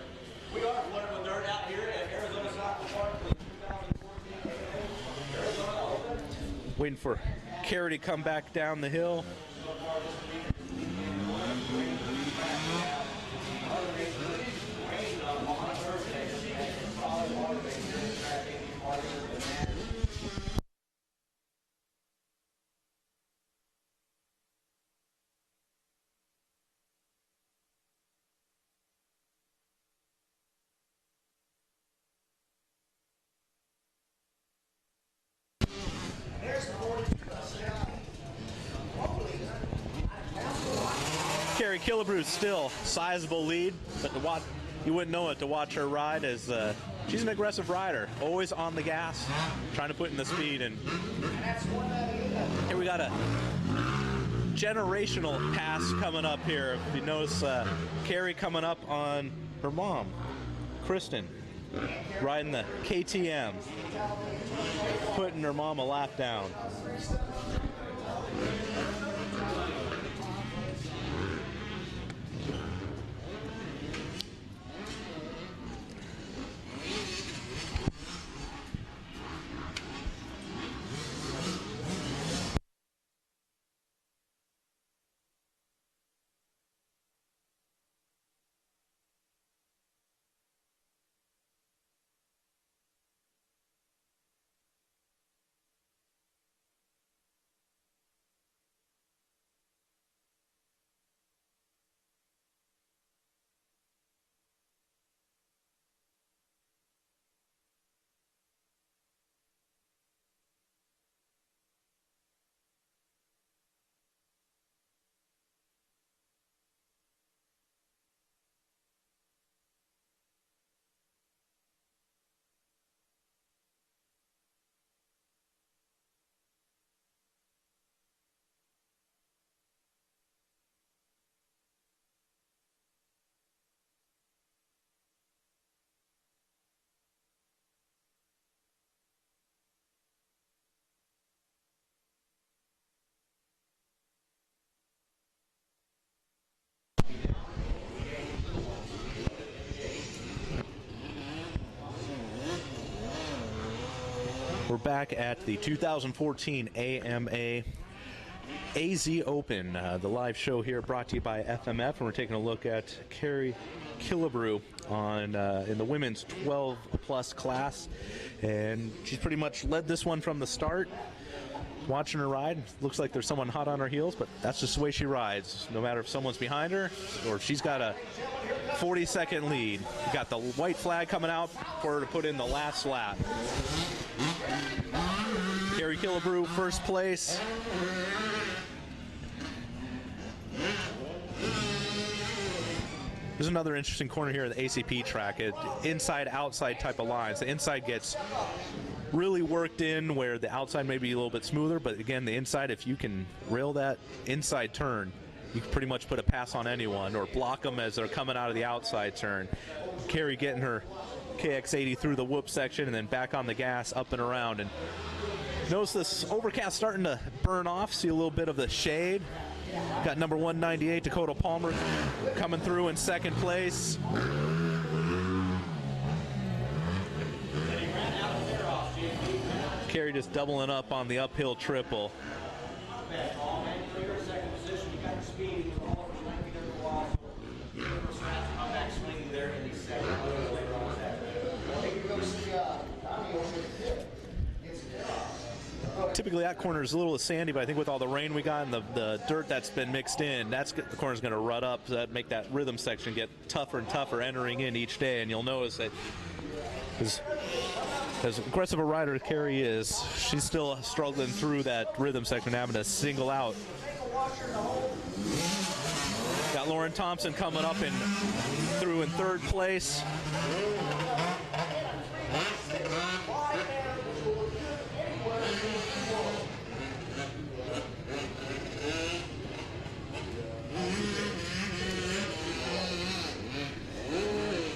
We are flooded with dirt out here at Arizona Soccer Park for the 2014 Arizona Open. Waiting for Carrie to come back down the hill. Carrie Killebrew's still sizable lead, but to watch, you wouldn't know it to watch her ride, as she's an aggressive rider, always on the gas, trying to put in the speed. And here we got a generational pass coming up here. If you notice, Carrie coming up on her mom, Kristen. riding the KTM, putting her mom a lap down. We're back at the 2014 AMA AZ Open, the live show here brought to you by FMF, and we're taking a look at Carrie Killebrew on in the women's 12+ class, and she's pretty much led this one from the start. Watching her ride, looks like there's someone hot on her heels, but that's just the way she rides. No matter if someone's behind her or if she's got a 40-second lead. You got the white flag coming out for her to put in the last lap. Carrie Killebrew, first place. There's another interesting corner here at the ACP track. Inside-outside type of lines. The inside gets really worked in where the outside may be a little bit smoother, but again, the inside, if you can rail that inside turn, you can pretty much put a pass on anyone or block them as they're coming out of the outside turn. Carrie getting her KX80 through the whoop section and then back on the gas, up and around. And notice this overcast starting to burn off. See a little bit of the shade. Got number 198, Dakota Palmer, coming through in second place. Carrie just doubling up on the uphill triple. Typically that corner is a little sandy, but I think with all the rain we got and the dirt that's been mixed in, the corner's going to rut up, so that make that rhythm section get tougher and tougher entering in each day. And you'll notice that as aggressive a rider Carrie is, she's still struggling through that rhythm section, having to single out. Got Lauren Thompson coming up and through in third place.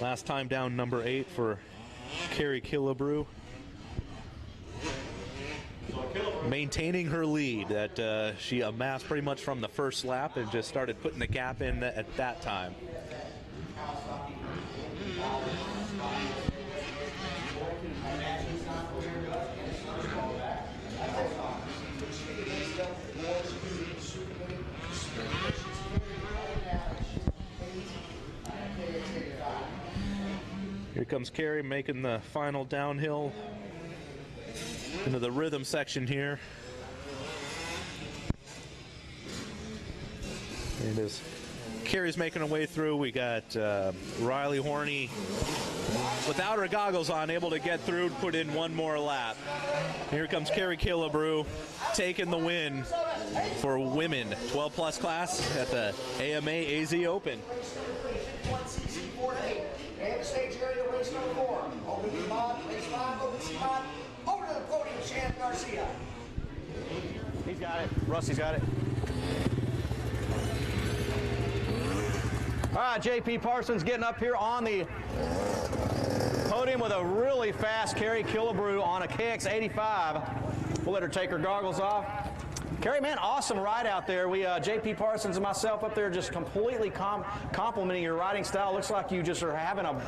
Last time down, number 8 for Carrie Killebrew. Maintaining her lead that she amassed pretty much from the first lap and just started putting the gap in at that time. Here comes Carrie making the final downhill into the rhythm section here. And as Carrie's making her way through, we got Riley Horney without her goggles on, able to get through to put in one more lap. Here comes Carrie Killebrew taking the win for women 12+ class at the AMA AZ Open. And stage area to race number 4. Open B Mod, race 5, open C Mod. Over to the podium, Champ Garcia. He's got it. Rusty's got it. All right, JP Parsons getting up here on the Podium with a really fast Carrie Killebrew on a KX85. We'll let her take her goggles off. Carrie, man, awesome ride out there. We, JP Parsons and myself up there just completely complimenting your riding style. Looks like you just are having a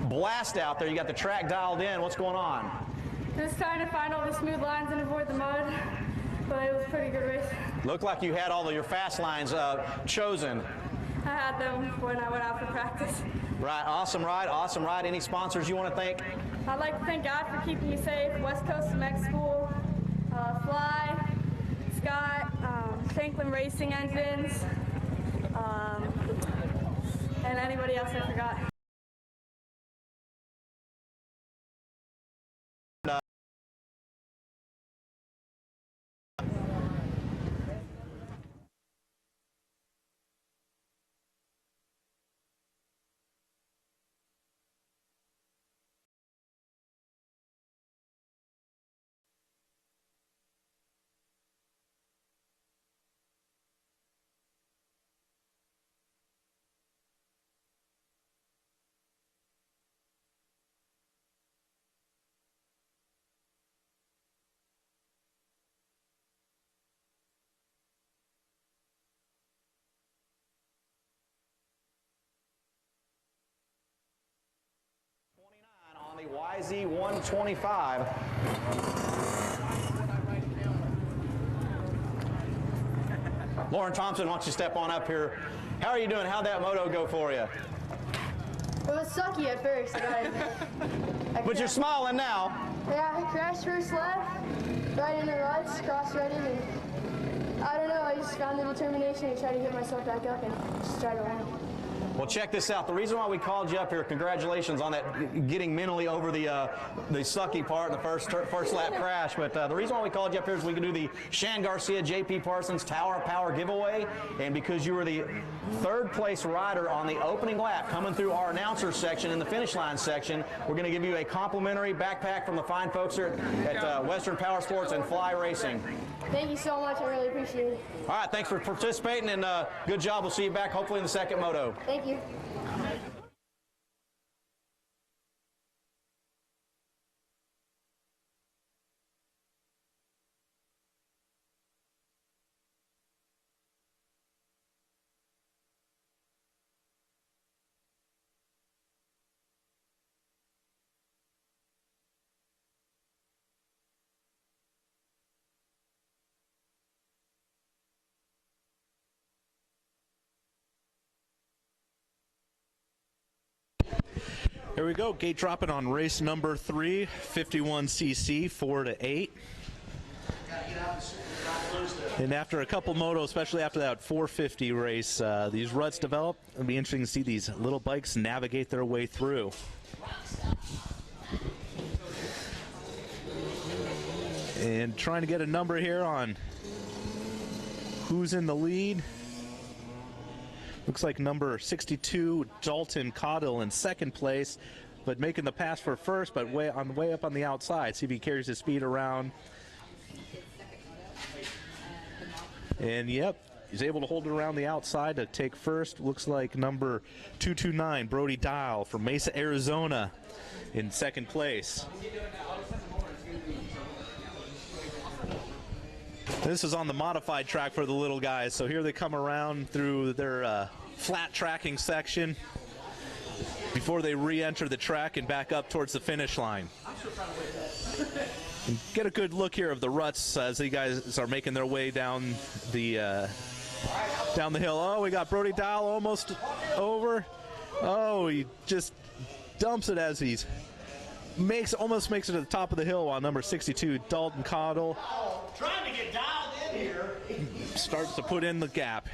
blast out there. You got the track dialed in. What's going on? Just trying to find all the smooth lines and avoid the mud, but it was a pretty good race. Looked like you had all of your fast lines chosen. I had them when I went out for practice. Right, awesome ride, awesome ride. Any sponsors you want to thank? I'd like to thank God for keeping me safe. West Coast Mech School, Fly, Scott, Franklin Racing Engines, and anybody else I forgot. On the YZ125. Lauren Thompson, why don't you step on up here? How are you doing? How'd that moto go for you? It was sucky at first. But you're smiling now. Yeah, I crashed first lap, right in the ruts, crossed right in, and I don't know, I just found the determination to try to get myself back up and just try to win. Well, check this out. The reason why we called you up here, congratulations on that, getting mentally over the sucky part in the first lap crash. But the reason why we called you up here is we can do the Shan Garcia JP Parsons Tower of Power giveaway. And because you were the third place rider on the opening lap coming through our announcer section in the finish line section, we're going to give you a complimentary backpack from the fine folks here at Western Power Sports and Fly Racing. Thank you so much. I really appreciate it. All right, thanks for participating, and good job. We'll see you back hopefully in the second moto. Thank you. Here we go, gate dropping on race number 3, 51cc, 4 to 8. And after a couple motos, especially after that 450 race, these ruts develop. It'll be interesting to see these little bikes navigate their way through. And trying to get a number here on who's in the lead. Looks like number 62, Dalton Caudill, in second place, but making the pass for first, but way up on the outside. See if he carries his speed around. And yep, he's able to hold it around the outside to take first. Looks like number 229, Brody Dial from Mesa, Arizona, in second place. This is on the modified track for the little guys, so here they come around through their flat tracking section before they re-enter the track and back up towards the finish line. And get a good look here of the ruts as the guys are making their way down the hill. Oh, we got Brody Dial almost over. Oh, he just dumps it as he's almost makes it to the top of the hill on number 62, Dalton Caudill. Trying to get dialed in here. Starts to put in the gap.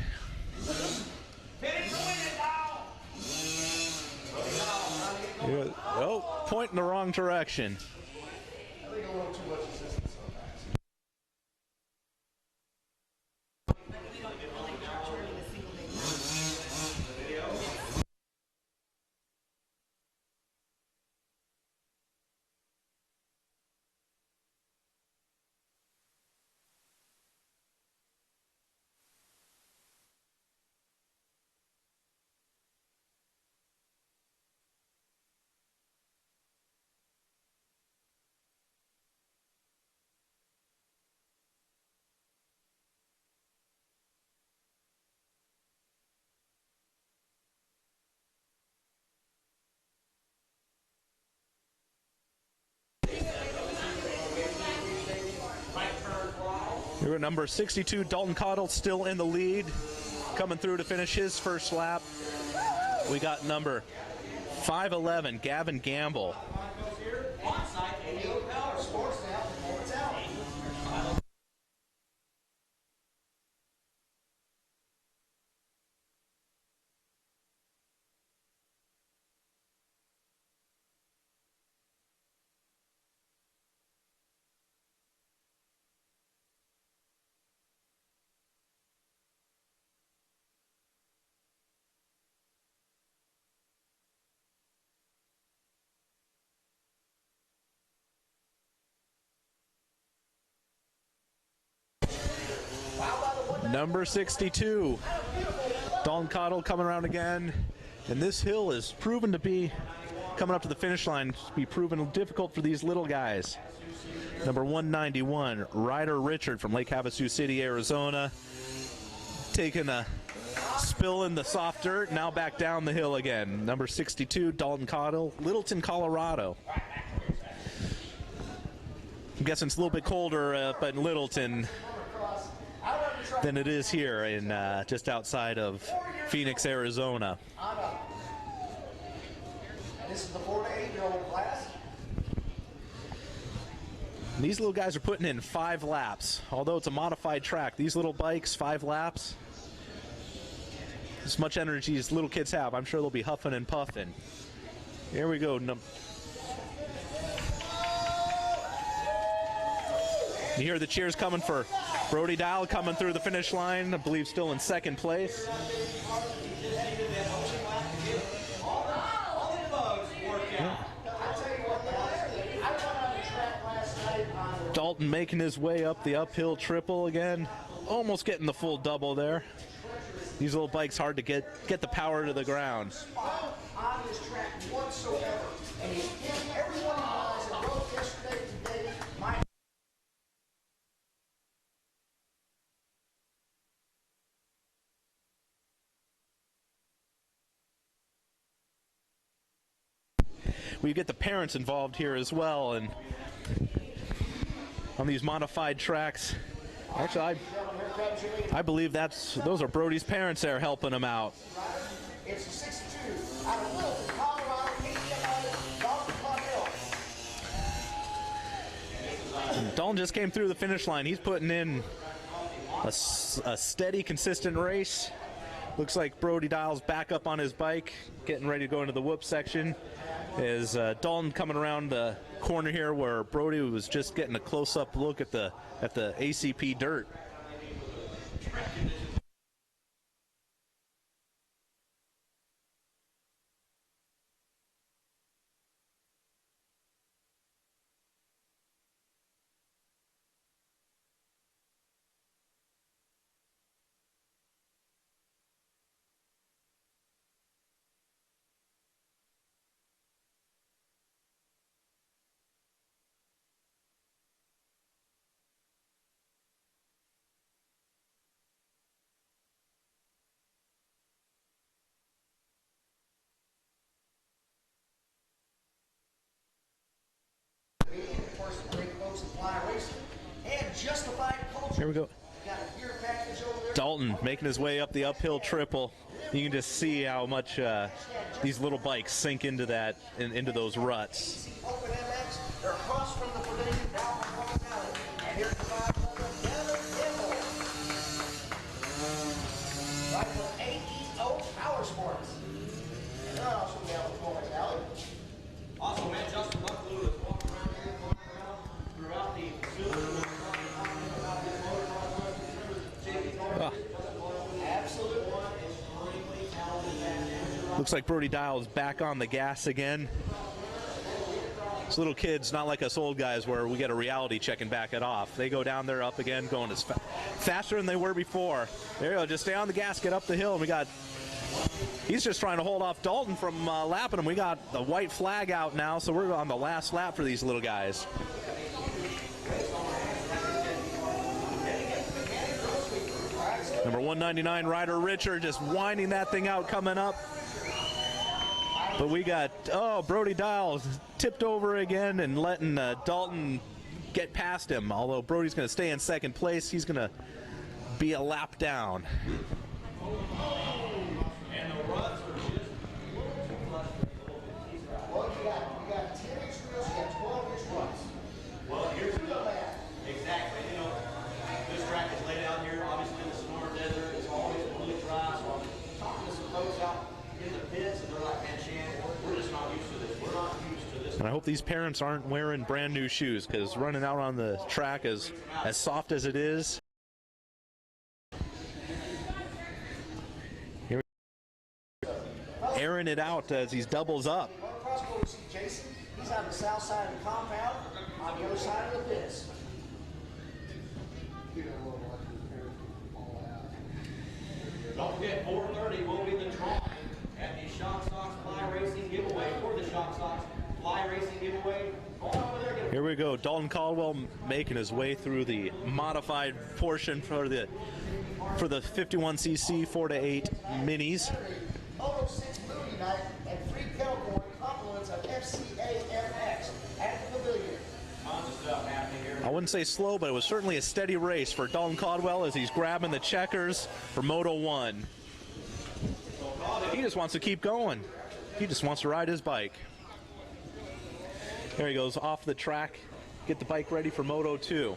Oh, point in the wrong direction. Here, number 62, Dalton Cottle, still in the lead, coming through to finish his first lap. We got number 511, Gavin Gamble. Number 62, Dalton Cottle coming around again. And this hill is proven to be, coming up to the finish line, to be proven difficult for these little guys. Number 191, Ryder Richard from Lake Havasu City, Arizona. Taking a spill in the soft dirt, now back down the hill again. Number 62, Dalton Cottle, Littleton, Colorado. I'm guessing it's a little bit colder up in Littleton than it is here in just outside of Phoenix, Arizona. This is the 4 to 8-year-old class. And these little guys are putting in 5 laps. Although it's a modified track, these little bikes, 5 laps. As much energy as little kids have, I'm sure they'll be huffing and puffing. Here we go. You hear the cheers coming for Brody Dial coming through the finish line, I believe still in second place. Dalton making his way up the uphill triple again, almost getting the full double there. These little bikes hard to get the power to the ground. On this track whatsoever. And he's hit everyone that rode yesterday, today, my We get the parents involved here as well, and on these modified tracks. Actually, I believe those are Brody's parents there helping him out. It's 62 out of Littleton, Colorado, Dalton Cottle. Dalton just came through the finish line. He's putting in a steady, consistent race. Looks like Brody Dial's back up on his bike, getting ready to go into the whoop section. Is Dalton coming around the corner here where Brody was just getting a close-up look at the ACP dirt. Here we go. Dalton making his way up the uphill triple. You can just see how much these little bikes sink into that, into those ruts. They're across from the pavilion down from Palm Valley. And here's the 511 right with AEO Power Sports. And they're also down with Palm Valley. Also, man, Justin Buckley is walking around here, going around throughout the facility. Looks like Brody Dial is back on the gas again. These little kids, not like us old guys where we get a reality check and back it off. They go down there up again, going as faster than they were before. There you go, just stay on the gas, get up the hill. And he's just trying to hold off Dalton from lapping him. We got the white flag out now, so we're on the last lap for these little guys. Number 199, Ryder Richard, just winding that thing out coming up. But we got, Brody Dial tipped over again and letting Dalton get past him. Although Brody's going to stay in second place, he's going to be a lap down. And the ruts are just Well, you got 10-inch wheels, you got 12-inch ruts. well, here's the exactly. You know, this track is laid out here, obviously in the Sonora Desert. It's always really dry. So I'm talking to some folks out in the pits, and they're like, "Man, Shan, we're just not used to this. We're not used to this." And I hope these parents aren't wearing brand new shoes, because running out on the track is as soft as it is. Here we go. Airing it out as he doubles up. Across where we see Jason, he's on the south side of the compound, on the other side of the pits. Don't forget, 4:30 will be the drawing at the Shock Stocks Fly Racing giveaway, for the Shock Stocks Fly Racing giveaway. Go on over there, get Here we go. Dalton Caldwell making his way through the modified portion for the 51cc 4-8 minis. Moto 6 movie night and free kettle corn compliments of FCAMX at the pavilion. tons of stuff happening here. I wouldn't say slow, but it was certainly a steady race for Dalton Caldwell as he's grabbing the checkers for Moto 1. He just wants to keep going. He just wants to ride his bike. There he goes off the track, get the bike ready for Moto 2.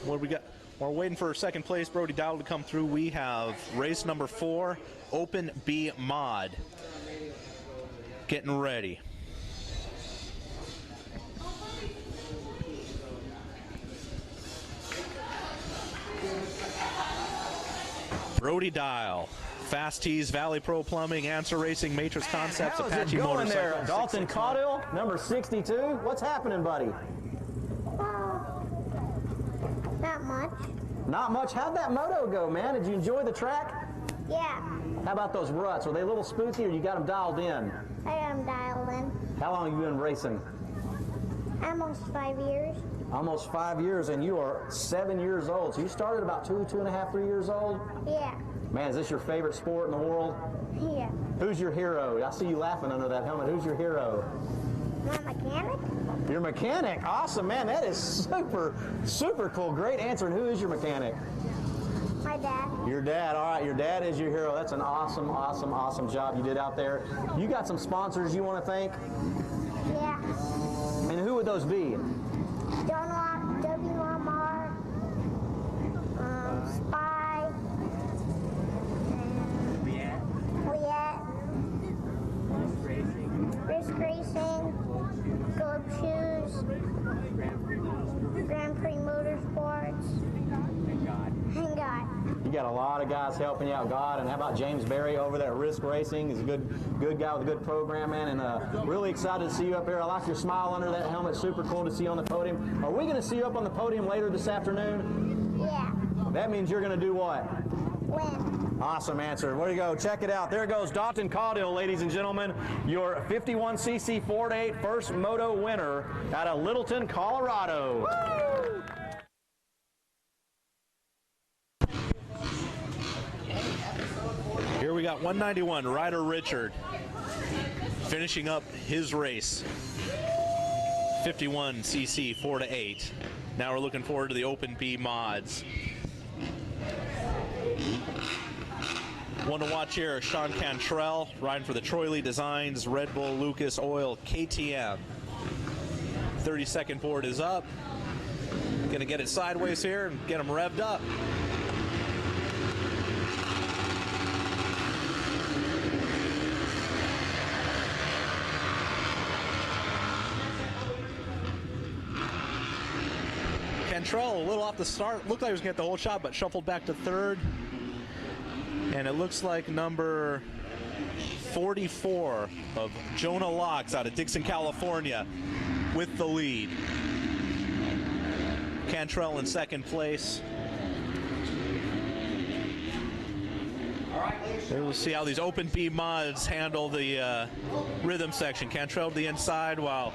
What do we got? We're waiting for second place, Brody Dowd, to come through. We have race number 4, Open B Mod. Getting ready. Brody Dial, Fast Tees, Valley Pro Plumbing, Answer Racing, Matrix Concepts, How's Apache it going Motorcycle. there? Dalton Caudill, number 62. What's happening, buddy? Not much. Not much. How'd that moto go, man? Did you enjoy the track? Yeah, How about those ruts? Were they a little spooky or you got them dialed in? I got them dialed in. How long have you been racing? Almost 5 years. Almost 5 years, and you are 7 years old. So you started about 2.5, 3 years old? Yeah, Man, is this your favorite sport in the world? yeah. Who's your hero? I see you laughing under that helmet. Who's your hero? My mechanic? Your mechanic. Awesome, man. That is super, super cool. Great answer. And who is your mechanic? My dad. Your dad. All right, your dad is your hero. That's an awesome, awesome, awesome job you did out there. You got some sponsors you want to thank? Yeah. And who would those be? Dunlop, WMR, Spy, Liette, Risk Racing, Globe Shoes, Grand Prix Motorsports, and God. You got a lot of guys helping you out, God. And how about James Berry over there at Risk Racing? He's a good guy with a good program, man. And really excited to see you up here. I like your smile under that helmet. Super cool to see you on the podium. Are we going to see you up on the podium later this afternoon? Yeah. That means you're going to do what? Win. Awesome answer. There you go. Check it out. There goes Dalton Caudill, ladies and gentlemen, your 51cc 4-8 first moto winner out of Littleton, Colorado. Woo! Here we got 191, Ryder Richard, finishing up his race. 51cc 4-8. Now we're looking forward to the Open B mods. One to watch here, Sean Cantrell, riding for the Troy Lee Designs, Red Bull, Lucas Oil, KTM. 30-second board is up. Gonna get it sideways here and get them revved up. Cantrell a little off the start. Looked like he was going to get the whole shot, but shuffled back to third. And it looks like number 44 of Jonah Locks out of Dixon, California with the lead. Cantrell in second place. There we'll see how these Open B mods handle the rhythm section. Cantrell to the inside while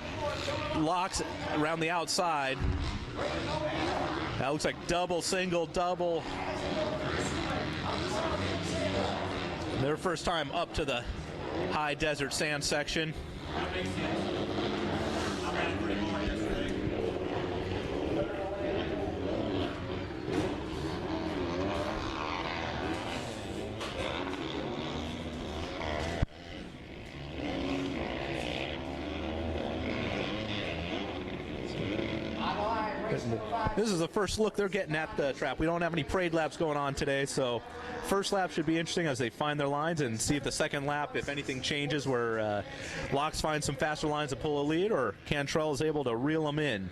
Locks around the outside. That looks like double, single, double. Their first time up to the high desert sand section. This is the first look they're getting at the trap. We don't have any parade laps going on today, so first lap should be interesting as they find their lines and see if the second lap, if anything changes, where Locks finds some faster lines to pull a lead, or Cantrell is able to reel them in.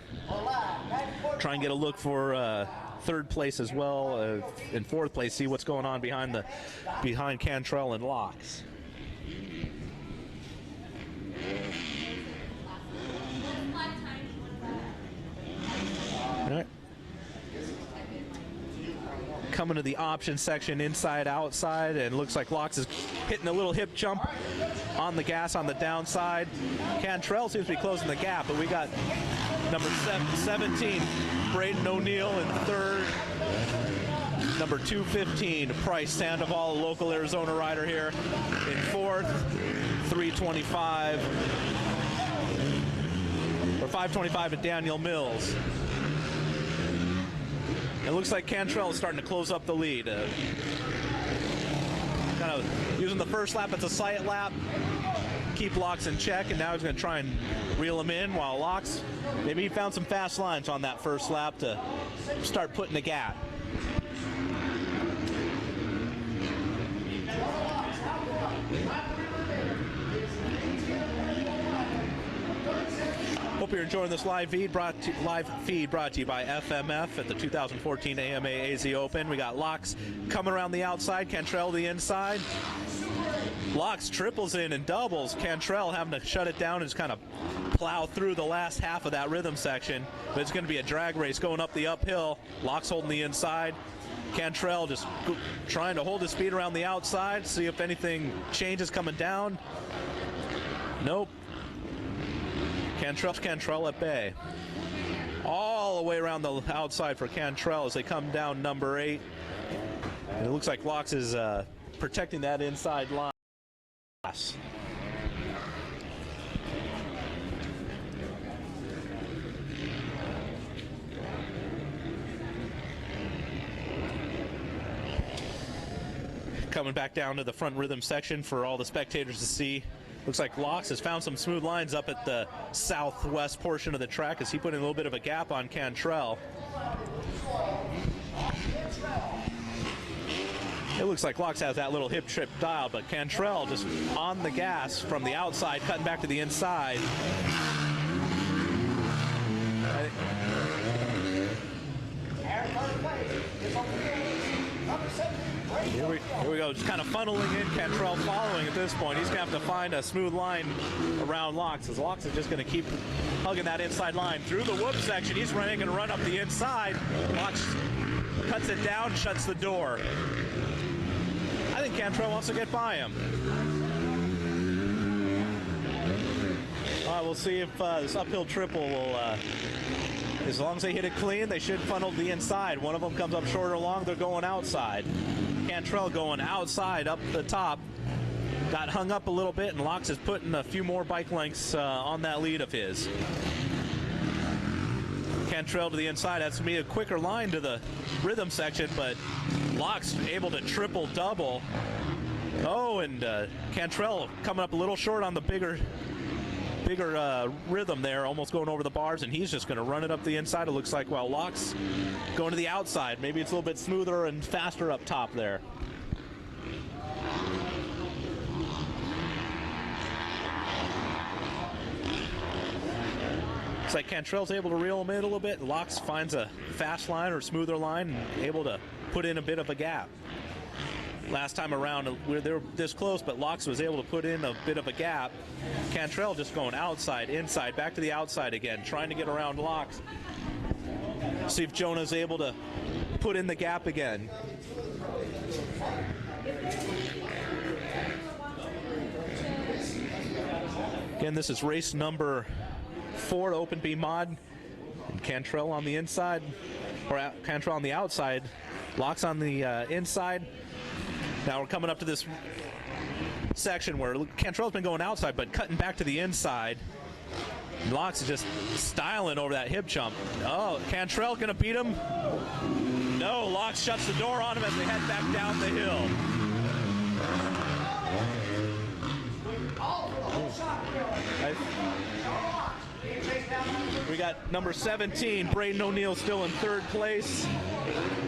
Try and get a look for third place as well, in fourth place, see what's going on behind Cantrell and Locks. All right. Coming to the option section, inside, outside, and looks like Locks is hitting a little hip jump on the gas on the downside. Cantrell seems to be closing the gap, but we got number 17, Braden O'Neill in third. Number 215, Price Sandoval, a local Arizona rider here, in fourth. 325, or 525 to Daniel Mills. It looks like Cantrell is starting to close up the lead. Kind of using the first lap as a sight lap, keep Locks in check, and now he's going to try and reel him in, while Locks, maybe he found some fast lines on that first lap to start putting a gap. Hope you're enjoying this live feed brought to you by FMF at the 2014 AMA AZ Open. We got Locks coming around the outside, Cantrell the inside. Locks triples in and doubles. Cantrell having to shut it down and just kind of plow through the last half of that rhythm section. But it's going to be a drag race going up the uphill. Locks holding the inside. Cantrell just trying to hold his speed around the outside, see if anything changes coming down. Nope. Cantrell at bay. All the way around the outside for Cantrell as they come down number 8. And it looks like Locks is protecting that inside line. Coming back down to the front rhythm section for all the spectators to see. Looks like Locks has found some smooth lines up at the southwest portion of the track as he put in a little bit of a gap on Cantrell. It looks like Locks has that little hip trip dial, but Cantrell just on the gas from the outside, cutting back to the inside. Here we go, just kind of funneling in, Cantrell following at this point. He's going to have to find a smooth line around Locks, as Locks is just going to keep hugging that inside line. Through the whoop section, he's going to run up the inside. Locks cuts it down, shuts the door. I think Cantrell wants to get by him. We'll see if this uphill triple will, as long as they hit it clean, they should funnel the inside. One of them comes up short or long, they're going outside. Cantrell going outside up the top. Got hung up a little bit, and Locks is putting a few more bike lengths on that lead of his. Cantrell to the inside. That's going to be a quicker line to the rhythm section, but Locks able to triple double. Oh, and Cantrell coming up a little short on the bigger rhythm there, almost going over the bars, and he's just going to run it up the inside, it looks like, while Locks going to the outside. Maybe it's a little bit smoother and faster up top there. Looks like Cantrell's able to reel him in a little bit. Locks finds a fast line or smoother line and able to put in a bit of a gap. Last time around, they were this close, but Locks was able to put in a bit of a gap. Cantrell just going outside, inside, back to the outside again, trying to get around Locks. See if Jonah's able to put in the gap again. Again, this is race number 4, Open B Mod. And Cantrell on the inside, or Cantrell on the outside. Locks on the inside. Now we're coming up to this section where Cantrell's been going outside, but cutting back to the inside. Locks is just styling over that hip jump. Oh, Cantrell gonna beat him? No, Locks shuts the door on him as they head back down the hill. We got number 17, Braden O'Neill, still in third place.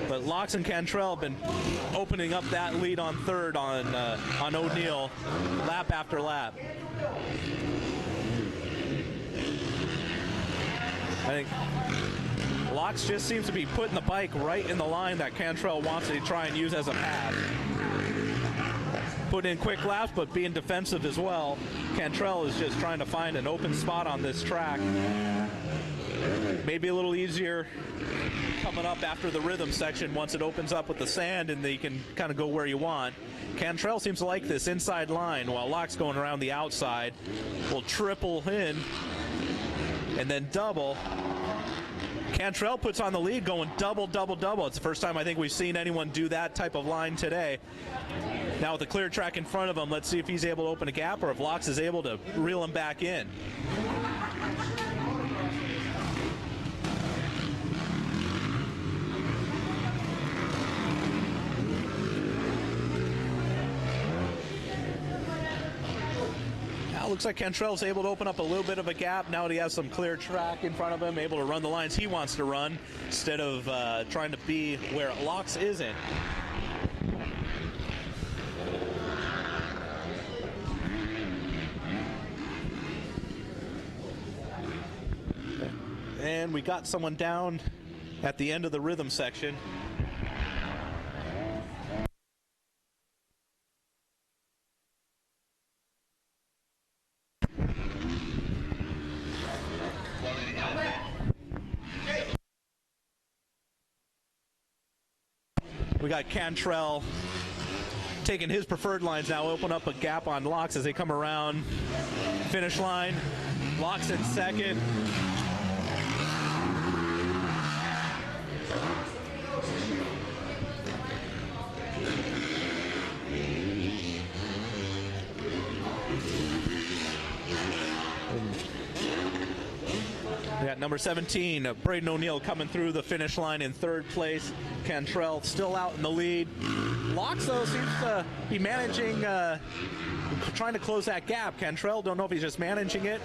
But Locks and Cantrell have been opening up that lead on third on O'Neill, lap after lap. I think Locks just seems to be putting the bike right in the line that Cantrell wants to try and use as a pad. Put in quick laps, but being defensive as well. Cantrell is just trying to find an open spot on this track. Maybe a little easier coming up after the rhythm section once it opens up with the sand and you can kind of go where you want. Cantrell seems to like this inside line while Locke's going around the outside. Will triple in and then double. Cantrell puts on the lead going double, double, double. It's the first time I think we've seen anyone do that type of line today. Now with the clear track in front of him, let's see if he's able to open a gap or if Locks is able to reel him back in. Looks like Cantrell's able to open up a little bit of a gap now that he has some clear track in front of him, able to run the lines he wants to run instead of trying to be where Locks isn't. And we got someone down at the end of the rhythm section. We got Cantrell taking his preferred lines now, open up a gap on Locks as they come around finish line. Locks in second. We got number 17, Braden O'Neill, coming through the finish line in third place. Cantrell still out in the lead. Locks, though, seems to be managing, trying to close that gap. Cantrell, don't know if he's just managing it.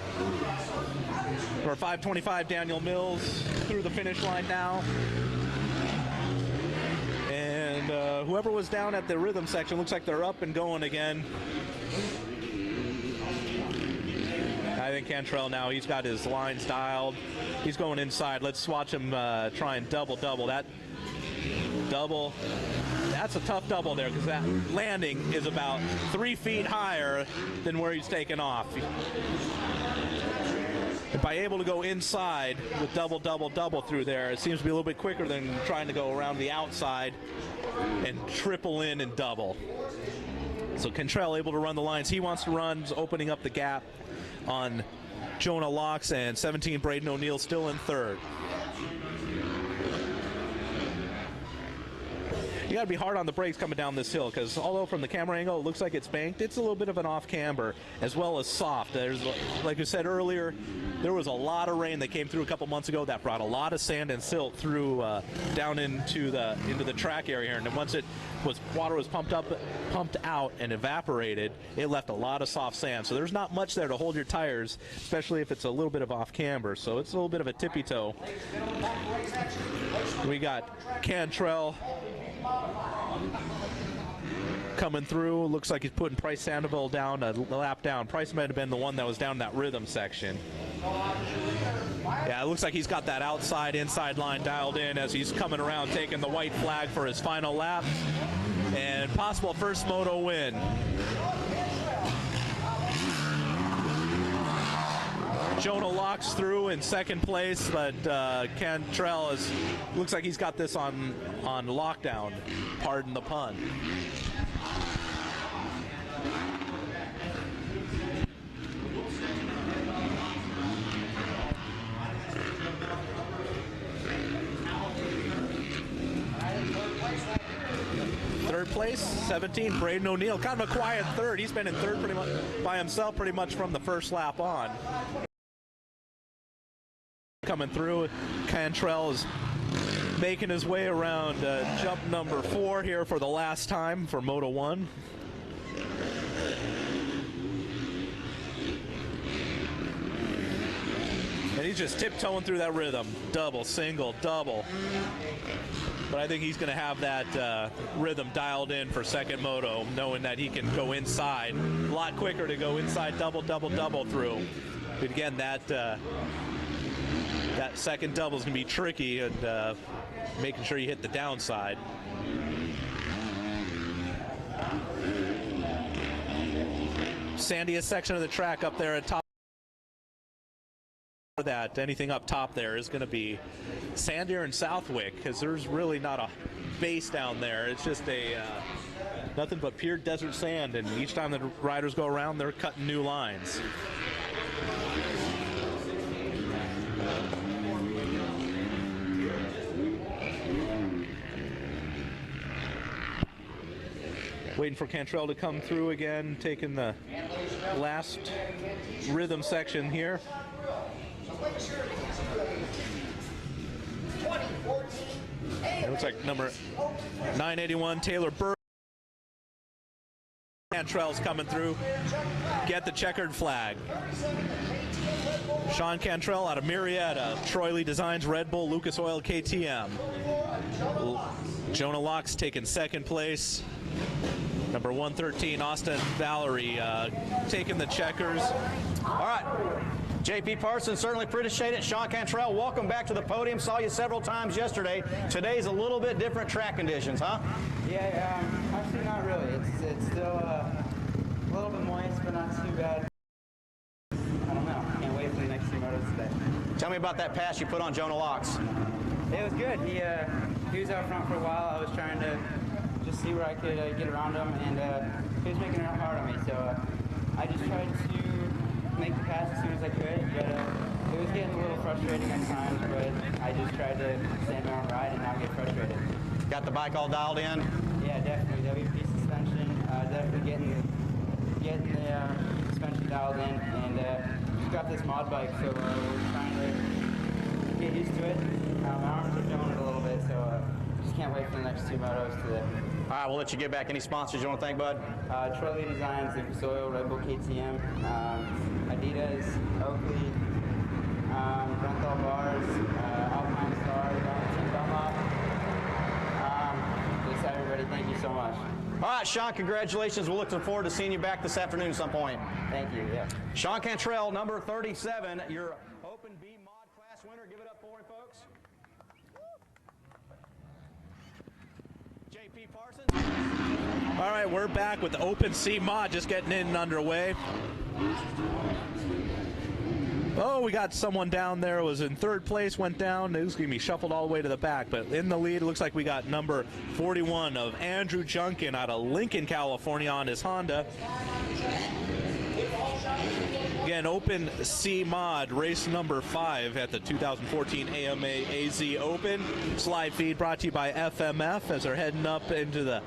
For 5:25, Daniel Mills through the finish line now. And whoever was down at the rhythm section, looks like they're up and going again. I think Cantrell now, he's got his lines dialed. He's going inside. Let's watch him try and double. That double, that's a tough double there because that landing is about 3 feet higher than where he's taken off. And by able to go inside with double through there, it seems to be a little bit quicker than trying to go around the outside and triple in and double. So Cantrell able to run the lines he wants to run, opening up the gap on Jonah Locks, and 17 Braden O'Neill still in third. You got to be hard on the brakes coming down this hill because although from the camera angle it looks like it's banked, it's a little bit of an off camber as well as soft. There's, like you said earlier, there was a lot of rain that came through a couple months ago that brought a lot of sand and silt through down into the track area here, and then once water was pumped out and evaporated, it left a lot of soft sand. So there's not much there to hold your tires, especially if it's a little bit of off camber. So it's a little bit of a tippy toe. We got Cantrell coming through. Looks like he's putting Price Sandoval down a lap down. Price might have been the one that was down that rhythm section. Yeah, it looks like he's got that inside line dialed in as he's coming around taking the white flag for his final lap and possible first moto win. Jonah Locks through in second place, but Cantrell looks like he's got this on lockdown, pardon the pun. Third place, 17, Braden O'Neill. Kind of a quiet third. He's been in third pretty much by himself pretty much from the first lap on. Coming through, Cantrell is making his way around jump number 4 here for the last time for Moto 1. he's just tiptoeing through that rhythm. Double, single, double. But I think he's going to have that rhythm dialed in for second moto, knowing that he can go inside. A lot quicker to go inside double, double, double through. But again, that second double is going to be tricky, and making sure you hit the downside. Sandiest section of the track up there at top. That anything up top there is going to be sandier and Southwick, because there's really not a base down there. It's just a nothing but pure desert sand, and each time the riders go around, they're cutting new lines. Waiting for Cantrell to come through again, taking the last rhythm section here. It looks like number 981, Taylor Burr. Cantrell's coming through. Get the checkered flag. Sean Cantrell out of Marietta. Troy Lee Designs, Red Bull, Lucas Oil, KTM. Jonah Locke's taking second place. Number 113, Austin Valerie, taking the checkers. All right. JP Parsons, certainly appreciate it. Sean Cantrell, welcome back to the podium. Saw you several times yesterday. Today's a little bit different track conditions, huh? Yeah, actually not really. It's still a little bit moist, but not too bad. I don't know. Can't wait for the next 2 motos today. Tell me about that pass you put on Jonah Locks. It was good. He was out front for a while. I was trying to just see where I could get around him, and he was making it hard on me. So I just tried to make the pass as soon as I could, but it was getting a little frustrating at times, but I just tried to stand there and ride and not get frustrated. Got the bike all dialed in? Yeah, definitely. WP suspension, definitely getting the suspension dialed in, and just got this mod bike, so we're trying to get used to it. My arms are feeling it a little bit, so just can't wait for the next 2 motos today. All right, we'll let you get back. Any sponsors you want to thank, bud? Troy Lee Designs, Lucas Oil, Red Bull, KTM, Adidas, Oakley, Brenthal Bars, Alpine Stars, Team Dunlop. Thanks everybody, thank you so much. All right, Sean, congratulations. We're looking forward to seeing you back this afternoon at some point. Thank you, yeah. Sean Cantrell, number 37, your Open B Mod class winner. Give it up for him, folks. JP Parsons. All right, we're back with the Open C Mod, just getting in and underway. Oh, we got someone down there who was in third place, went down. It was going to be shuffled all the way to the back. But in the lead, it looks like we got number 41 of Andrew Junkin out of Lincoln, California on his Honda. Again, Open C Mod, race number 5 at the 2014 AMA AZ Open. Slide feed brought to you by FMF as they're heading up into the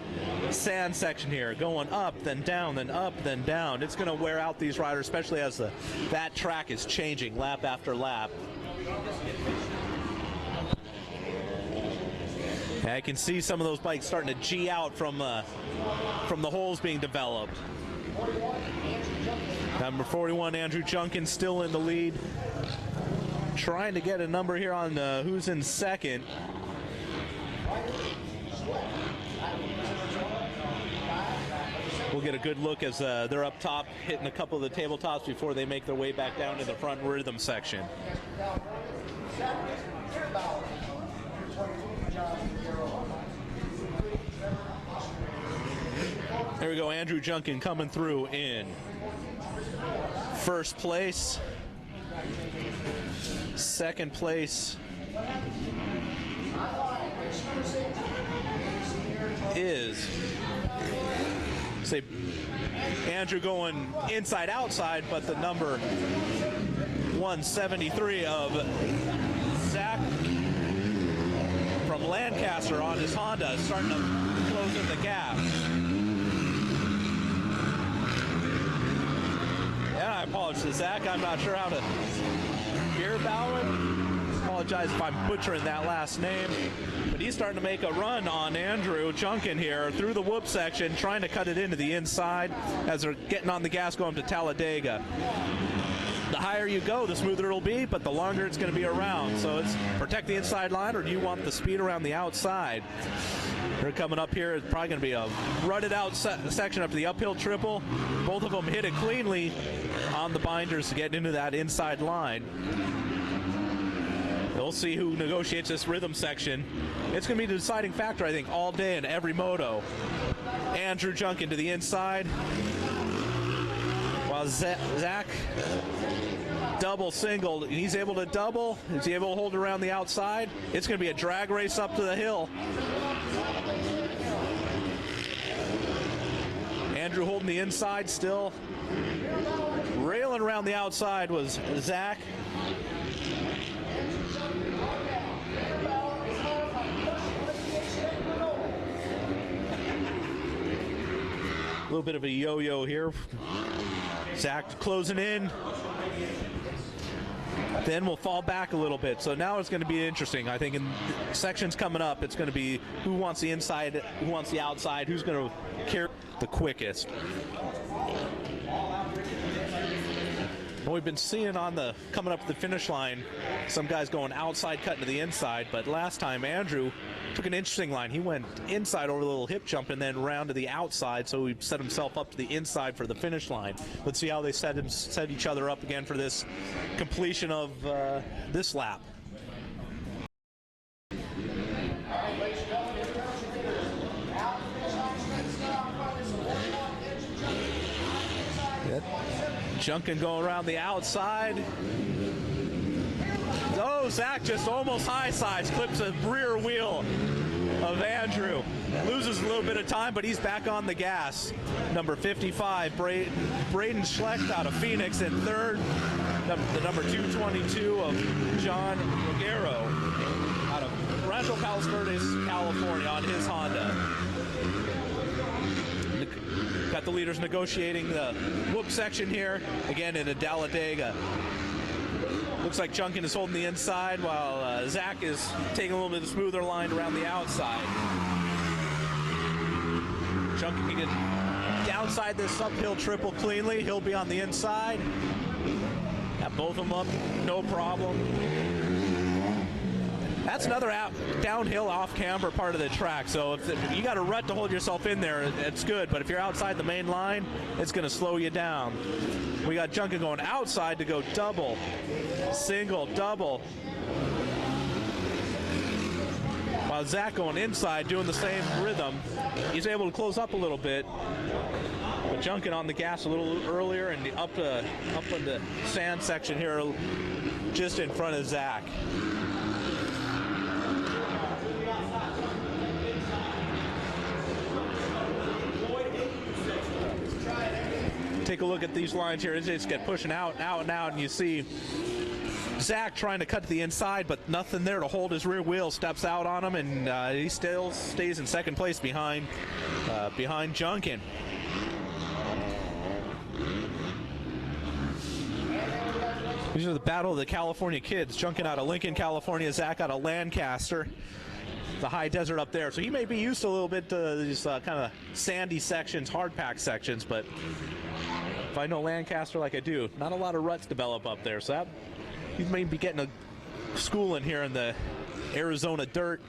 sand section here. Going up, then down, then up, then down. It's going to wear out these riders, especially as that track is changing lap after lap. And I can see some of those bikes starting to G out from the holes being developed. Number 41, Andrew Junkin, still in the lead. Trying to get a number here on who's in second. We'll get a good look as they're up top, hitting a couple of the tabletops before they make their way back down to the front rhythm section. There we go, Andrew Junkin coming through in first place. Second place is, say, Andrew going inside outside, but the number 173 of Zach from Lancaster on his Honda is starting to close in the gap. And I apologize to Zach. I'm not sure how to hear about it. Apologize if I'm butchering that last name. But he's starting to make a run on Andrew Junkin here through the whoop section, trying to cut it into the inside as they're getting on the gas going to Talladega. The higher you go, the smoother it'll be, but the longer it's going to be around. So it's protect the inside line, or do you want the speed around the outside? They're coming up here. It's probably going to be a rutted out section up to the uphill triple. Both of them hit it cleanly on the binders to get into that inside line. We'll see who negotiates this rhythm section. It's going to be the deciding factor, I think, all day in every moto. Andrew Junkin to the inside, while Zach double single. He's able to double. Is he able to hold around the outside? It's going to be a drag race up to the hill. Andrew holding the inside still. Railing around the outside was Zach. A little bit of a yo-yo here. Zach closing in. Then we'll fall back a little bit. So now it's going to be interesting. I think in sections coming up, it's going to be who wants the inside, who wants the outside, who's going to carry the quickest. Well, we've been seeing on the coming up to the finish line, some guys going outside, cutting to the inside. But last time, Andrew took an interesting line. He went inside over a little hip jump and then round to the outside, so he set himself up to the inside for the finish line. Let's see how they set each other up again for this completion of this lap. Junkin going around the outside. Oh, Zach just almost high sides, clips a rear wheel of Andrew. Loses a little bit of time, but he's back on the gas. Number 55, Braden Schlecht out of Phoenix in third. The number 222 of John Ruggiero out of Rancho Palos Verdes, California on his Honda. Got the leaders negotiating the whoop section here, again in a Talladega. Looks like Junkin is holding the inside while Zach is taking a little bit of smoother line around the outside. Junkin can get downside this uphill triple cleanly. He'll be on the inside. Got both of them up, no problem. That's another downhill off-camber part of the track. So if you got a rut to hold yourself in there, it's good. But if you're outside the main line, it's going to slow you down. We got Junkin going outside to go double, single, double. While Zach going inside, doing the same rhythm. He's able to close up a little bit. But Junkin on the gas a little earlier and up in the sand section here, just in front of Zach. Take a look at these lines here. They just get pushing out, and you see Zach trying to cut to the inside, but nothing there to hold his rear wheel. Steps out on him, and he still stays in second place behind Junkin. These are the battle of the California kids. Junkin out of Lincoln, California. Zach out of Lancaster. The high desert up there. So he may be used to a little bit to these kind of sandy sections, hard pack sections, but if I know Lancaster like I do, not a lot of ruts develop up there. So that, he may be getting a schooling here in the Arizona dirt.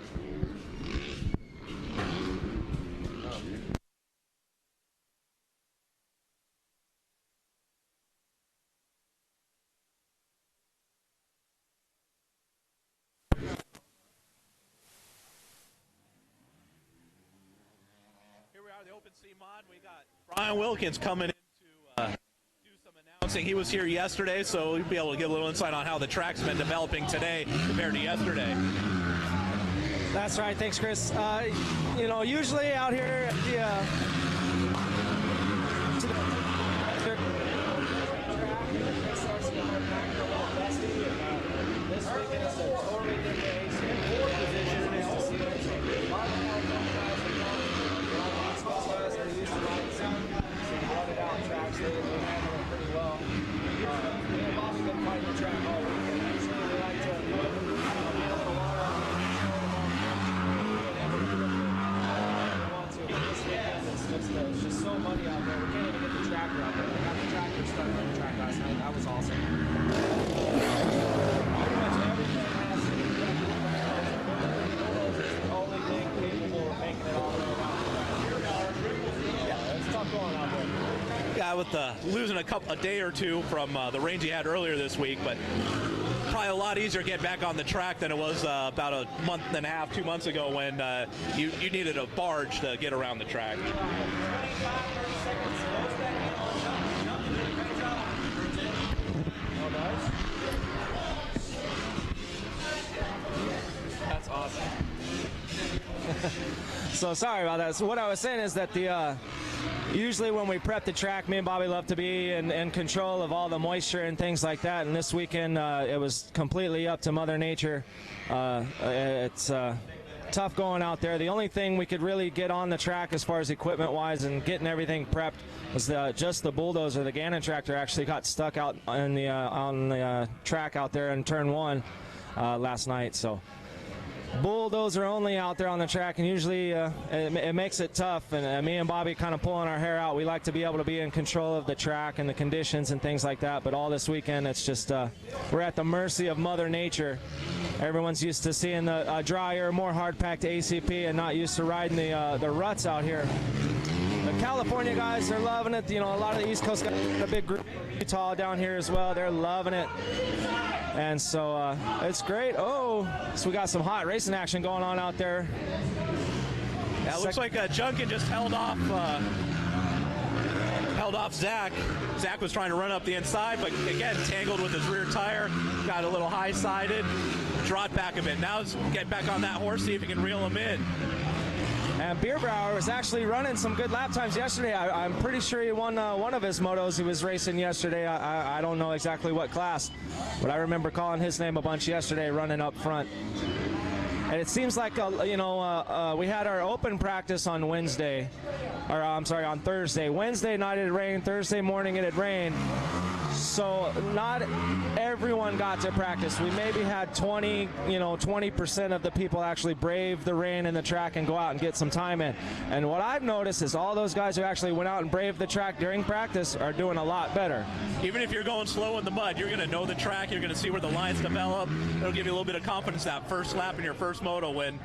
The Open C Mod, we got Brian Wilkins coming in to do some announcing. He was here yesterday, so we'll be able to get a little insight on how the track's been developing today compared to yesterday. That's right. Thanks, Chris. You know, usually out here, There's just so muddy out there. We can't even get the tractor out there. We got the tractor stuck on the track last night. That was awesome. Yeah, with losing a day or two from the range he had earlier this week, but probably a lot easier to get back on the track than it was about a month and a half, 2 months ago when you needed a barge to get around the track. That's awesome. So sorry about that. So what I was saying is that usually when we prep the track, me and Bobby love to be in control of all the moisture and things like that. And this weekend, it was completely up to Mother Nature. It's tough going out there. The only thing we could really get on the track as far as equipment-wise and getting everything prepped was just the bulldozer. The Gannon tractor actually got stuck out on the track out there in turn 1 last night. So bulldozer only out there on the track, and usually it makes it tough, and me and Bobby kind of pulling our hair out. We like to be able to be in control of the track and the conditions and things like that, but all this weekend it's just we're at the mercy of Mother Nature. Everyone's used to seeing the drier, more hard-packed ACP and not used to riding the ruts out here. The California guys are loving it. You know, a lot of the East Coast guys, a big group, Utah down here as well, they're loving it. And so it's great. Oh, so we got some hot racing action going on out there. Yeah, it looks like Junkin just held off Zach. Zach was trying to run up the inside, but again, tangled with his rear tire, got a little high-sided, dropped back a bit. Now he's getting back on that horse, see if he can reel him in. And Bierbauer was actually running some good lap times yesterday. I'm pretty sure he won one of his motos he was racing yesterday. I don't know exactly what class, but I remember calling his name a bunch yesterday running up front. And it seems like, we had our open practice on Wednesday, or I'm sorry, on Thursday. Wednesday night it rained, Thursday morning it had rained. So not everyone got to practice. We maybe had 20% of the people actually brave the rain in the track and go out and get some time in. And what I've noticed is all those guys who actually went out and braved the track during practice are doing a lot better. Even if you're going slow in the mud, you're going to know the track, you're going to see where the lines develop. It'll give you a little bit of confidence that first lap in your first moto when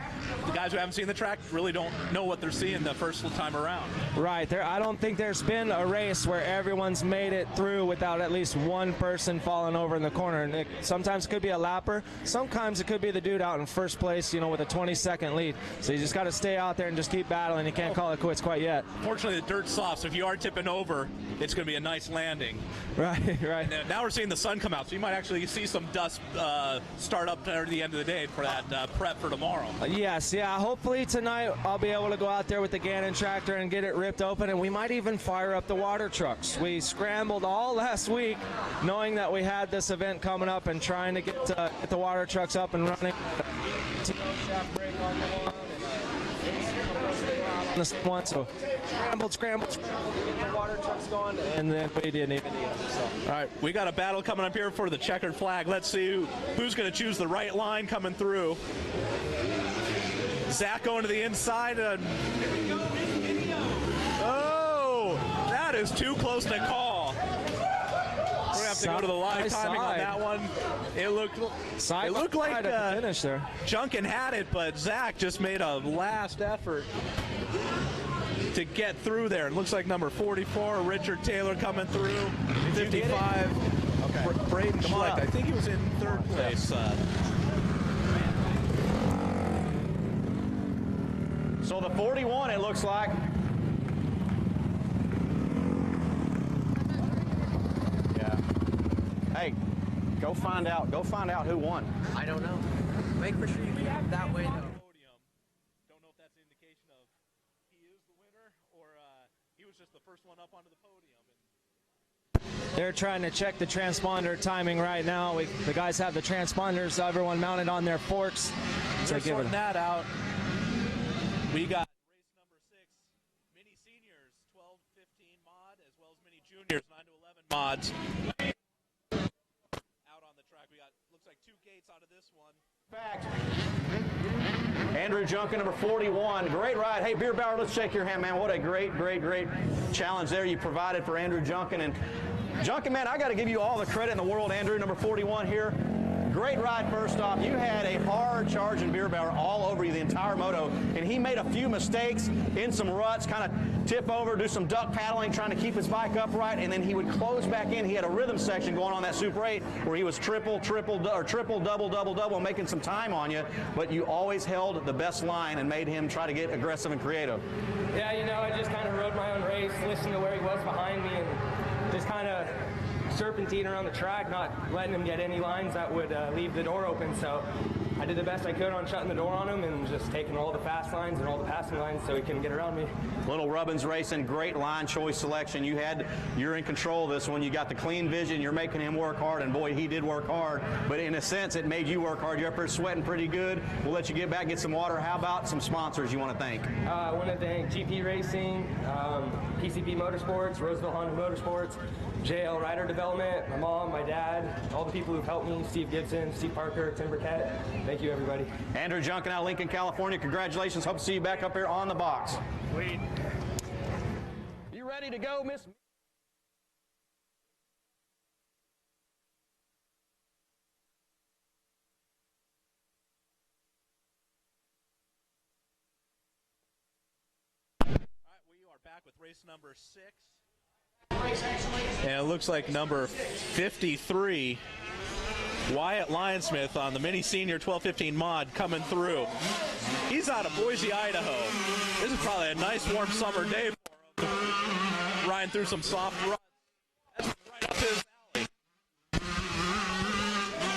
the guys who haven't seen the track really don't know what they're seeing the first time around. Right. I don't think there's been a race where everyone's made it through without at least one person falling over in the corner. And sometimes it could be a lapper. Sometimes it could be the dude out in first place, with a 20-second lead. So you just got to stay out there and just keep battling. You can't call it quits quite yet. Fortunately, the dirt's soft, so if you are tipping over, it's going to be a nice landing. Right, right. And now we're seeing the sun come out, so you might actually see some dust start up at the end of the day for that prep for tomorrow. Yes, yeah. Hopefully tonight I'll be able to go out there with the Gannon tractor and get it ripped open, and we might even fire up the water trucks. We scrambled all last week knowing that we had this event coming up and trying to get the water trucks up and running. This one, so scrambled, get the water trucks going, and then we didn't even need them. So. All right, we got a battle coming up here for the checkered flag. Let's see who's going to choose the right line coming through. Zach going to the inside. Oh, that is too close to call. We're going to have to go to the live timing on that one. It looked like the finish there. Junkin had it, but Zach just made a last effort to get through there. It looks like number 44, Richard Taylor, coming through. 55, okay. Braden Schleck. I think he was in third place. So the 41, it looks like. Yeah. Hey, go find out who won. I don't know. Make for sure you keep it that way, though. Podium. Don't know if that's an indication of he is the winner or he was just the first one up onto the podium. They're trying to check the transponder timing right now. The guys have the transponders, everyone mounted on their forks. They're sorting that out. We got race number 6, mini seniors, 12, 15 mod, as well as mini juniors, 9 to 11 mods. Out on the track, we got, looks like 2 gates out of this one. Fact. Andrew Junkin, number 41. Great ride. Hey, Bierbauer, let's shake your hand, man. What a great challenge there you provided for Andrew Junkin. And Junkin, man, I got to give you all the credit in the world, Andrew, number 41 here. Great ride first off. You had a hard charging beer barrel all over you the entire moto, and he made a few mistakes in some ruts, kind of tip over, do some duck paddling, trying to keep his bike upright, and then he would close back in. He had a rhythm section going on that Super 8 where he was triple, double, making some time on you, but you always held the best line and made him try to get aggressive and creative. Yeah, you know, I just kind of rode my own race, listened to where he was behind me, and just kind of serpentine around the track, not letting him get any lines that would leave the door open. So I did the best I could on shutting the door on him and just taking all the fast lines and all the passing lines so he couldn't get around me. Little Rubbins Racing, great line choice selection. You're in control of this one. You got the clean vision. You're making him work hard, and boy, he did work hard. But in a sense, it made you work hard. You're up there sweating pretty good. We'll let you get back, get some water. How about some sponsors you want to thank? I want to thank GP Racing, PCP Motorsports, Roseville Honda Motorsports, JL Rider Development, my mom, my dad, all the people who've helped me, Steve Gibson, Steve Parker, Tim Burkett. Thank you, everybody. Andrew Junkin out of Lincoln, California. Congratulations. Hope to see you back up here on the box. Sweet. You ready to go, Miss? All right, we are back with race number 6. And it looks like number 53, Wyatt Lionsmith on the Mini Senior 1215 mod coming through. He's out of Boise, Idaho. This is probably a nice warm summer day for him. Riding through some soft ruts. That's right up his alley.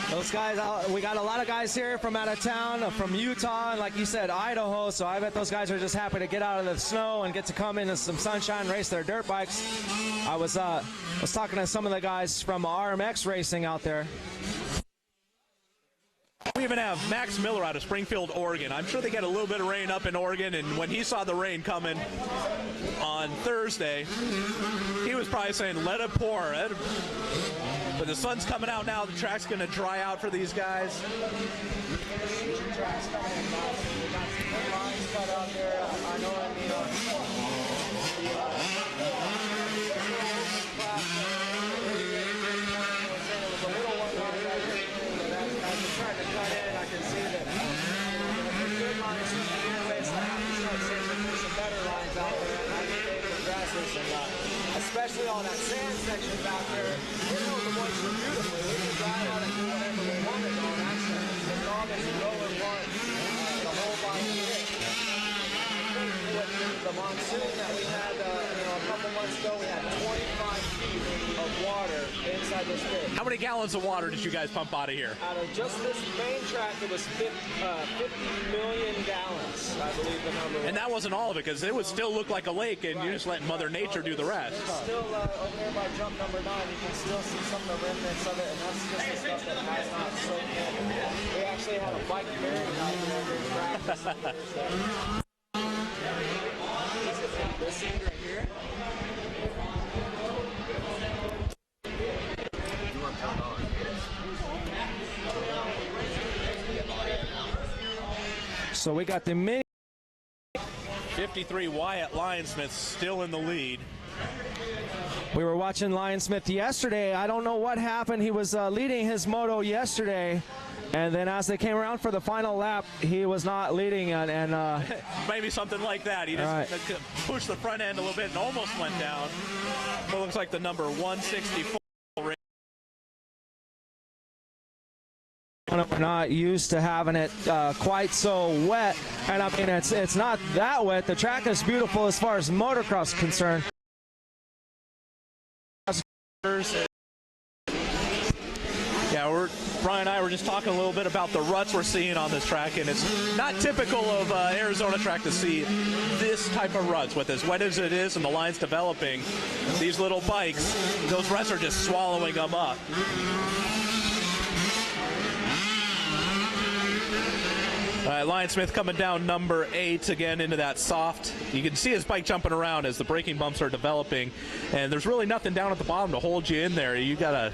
Those guys, we got a lot of guys here from out of town, from Utah, and like you said, Idaho. So I bet those guys are just happy to get out of the snow and get to come into some sunshine, race their dirt bikes. I was talking to some of the guys from RMX Racing out there. We even have Max Miller out of Springfield, Oregon. I'm sure they get a little bit of rain up in Oregon, and when he saw the rain coming on Thursday, he was probably saying, let it pour. But the sun's coming out now. The track's going to dry out for these guys. Especially all that sand section back there, we know the moisture beautifully. We can drive out and do whatever we wanted on that sand. As long as the roller wants the whole body hit. With the monsoon that we had a couple months ago, we had 25 feet of water inside this pit. How many gallons of water did you guys pump out of here? Out of just this main track, it was 50 million gallons, I believe the number was. And that wasn't all of it, because it would still look like a lake, and you're just letting Mother Nature do the rest. Still over there by jump number 9, you can still see some of the remnants of it, and that's just the stuff that has not soaked in. We actually had a bike buried out there during practice. This thing right here. So we got the mini 53 Wyatt Lionsmith still in the lead. We were watching Lionsmith yesterday. I don't know what happened. He was leading his moto yesterday, and then as they came around for the final lap, he was not leading. And maybe something like that. He just pushed the front end a little bit and almost went down. It looks like the number 164. We're not used to having it quite so wet, and I mean it's not that wet. The track is beautiful as far as motocross is concerned. Yeah, Brian and I were just talking a little bit about the ruts we're seeing on this track, and it's not typical of Arizona track to see this type of ruts. With as wet as it is and the lines developing, these little bikes, those ruts are just swallowing them up. Lionsmith coming down number 8 again into that soft. You can see his bike jumping around as the braking bumps are developing, and there's really nothing down at the bottom to hold you in there. You gotta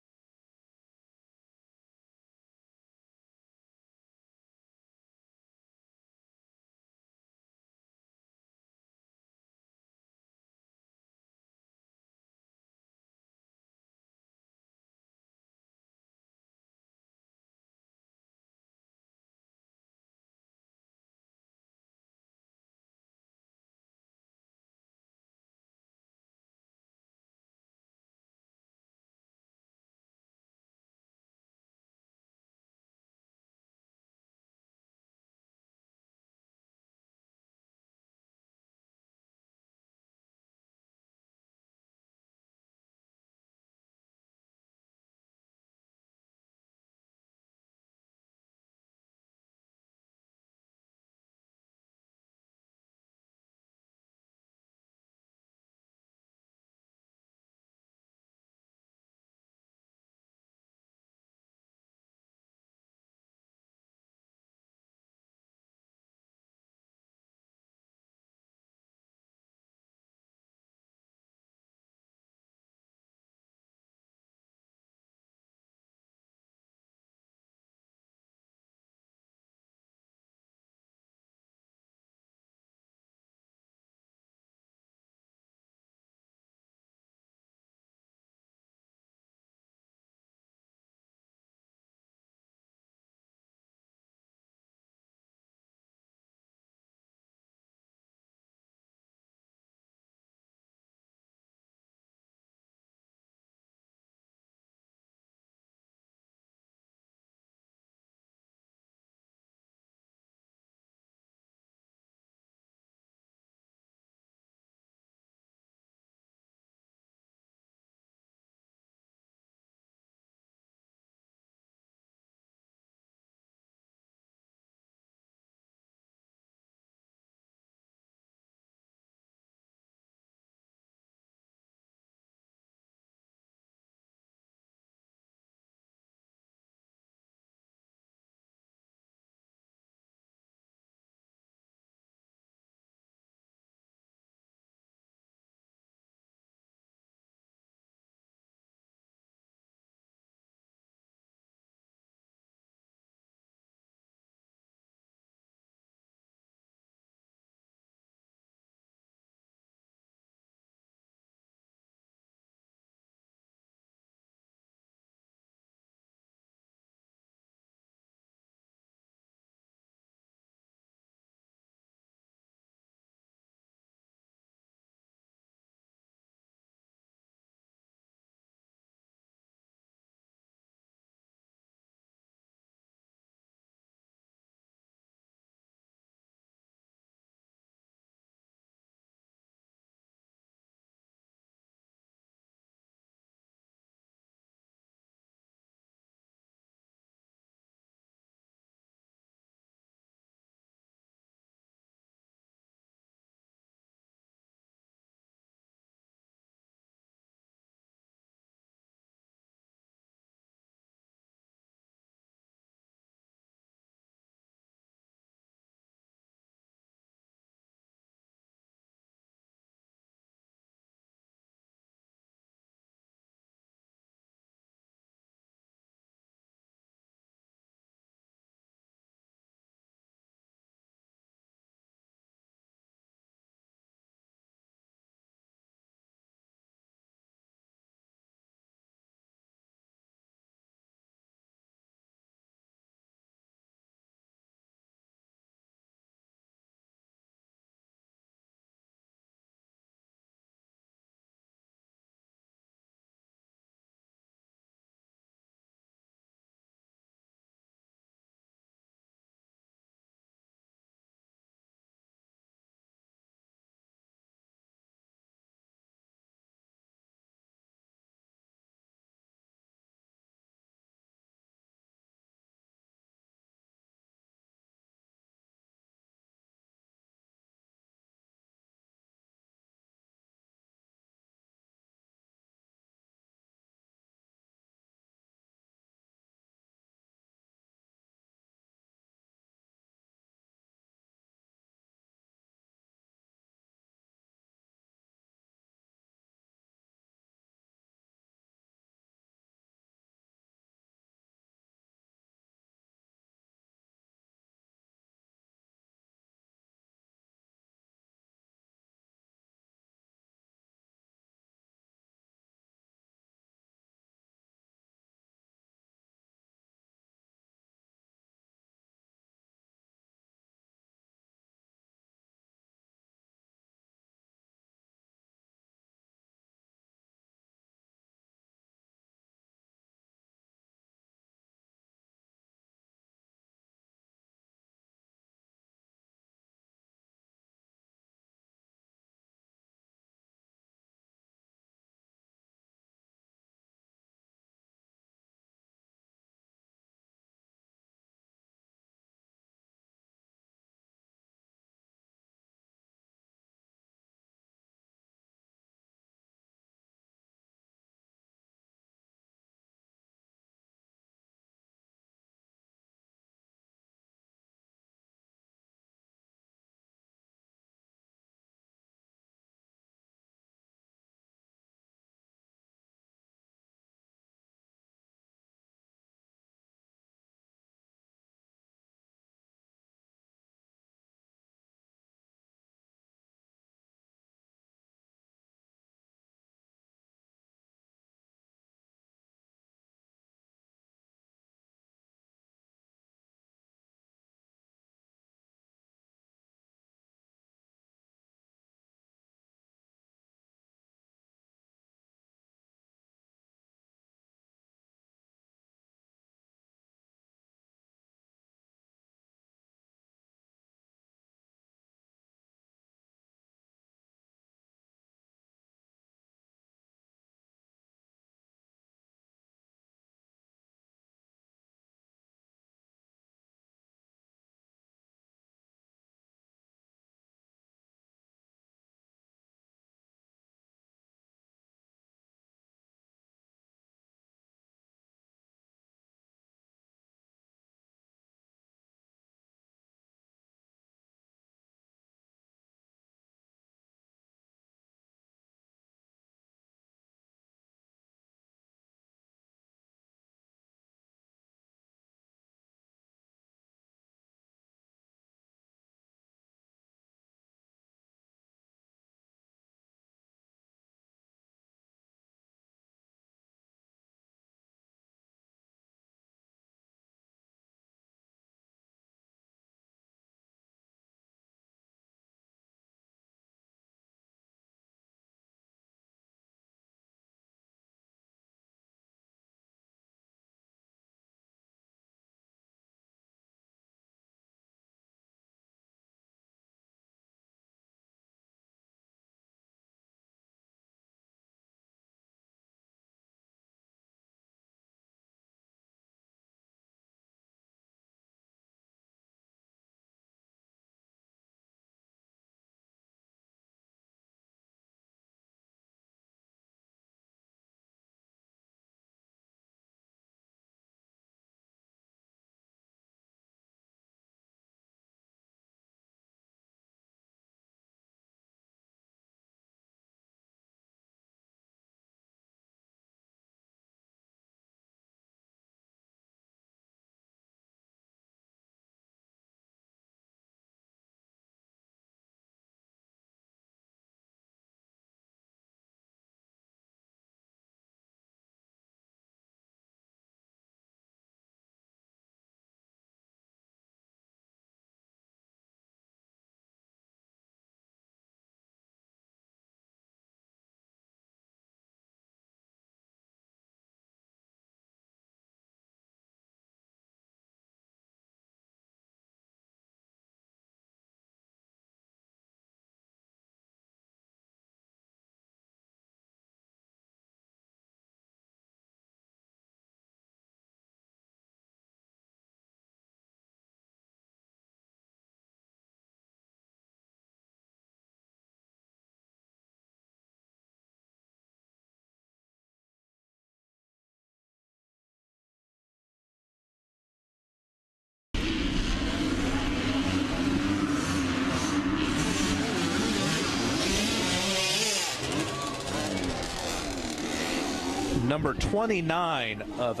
number 29 of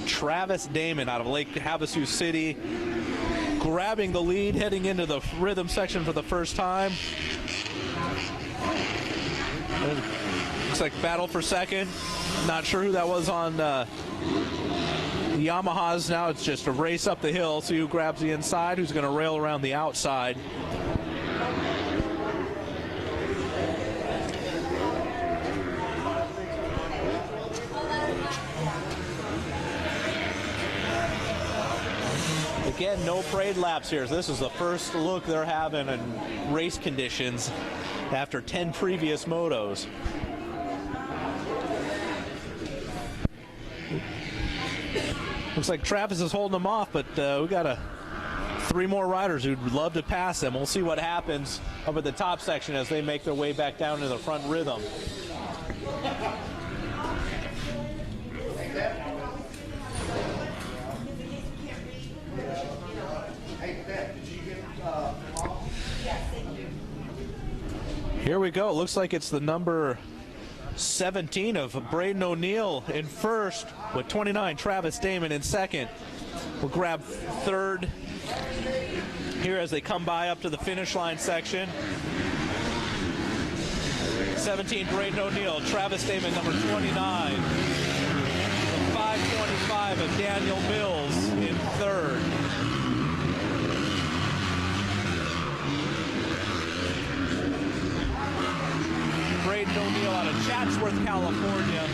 Travis Damon out of Lake Havasu City, grabbing the lead, heading into the rhythm section for the first time. Looks like battle for second. Not sure who that was on the Yamahas. Now it's just a race up the hill. See who grabs the inside, who's going to rail around the outside. Again, no parade laps here. This is the first look they're having in race conditions after 10 previous motos. Looks like Travis is holding them off, but we got 3 more riders who'd love to pass them. We'll see what happens up at the top section as they make their way back down to the front rhythm. Here we go. It looks like it's the number 17 of Braden O'Neill in first, with 29 Travis Damon in second. We'll grab third here as they come by up to the finish line section. 17 Braden O'Neill, Travis Damon number 29. The 525 of Daniel Mills in third. Braden O'Neill out of Chatsworth, California.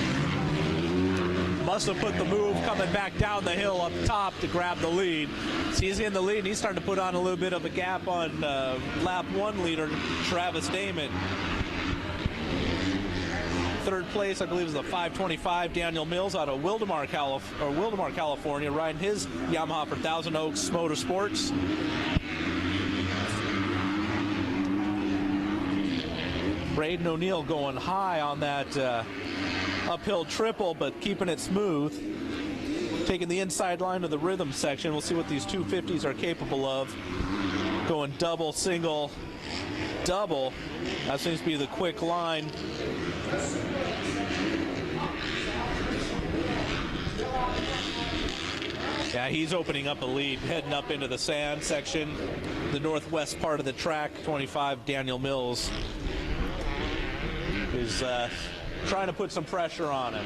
Must have put the move coming back down the hill up top to grab the lead. So he's in the lead, and he's starting to put on a little bit of a gap on lap 1 leader, Travis Damon. Third place, I believe, is the 525 Daniel Mills out of Wildemar, California, riding his Yamaha for Thousand Oaks Motorsports. Braden O'Neill going high on that uphill triple, but keeping it smooth. Taking the inside line of the rhythm section. We'll see what these 250s are capable of. Going double, single, double. That seems to be the quick line. Yeah, he's opening up a lead, heading up into the sand section, the northwest part of the track. 25 Daniel Mills is trying to put some pressure on him.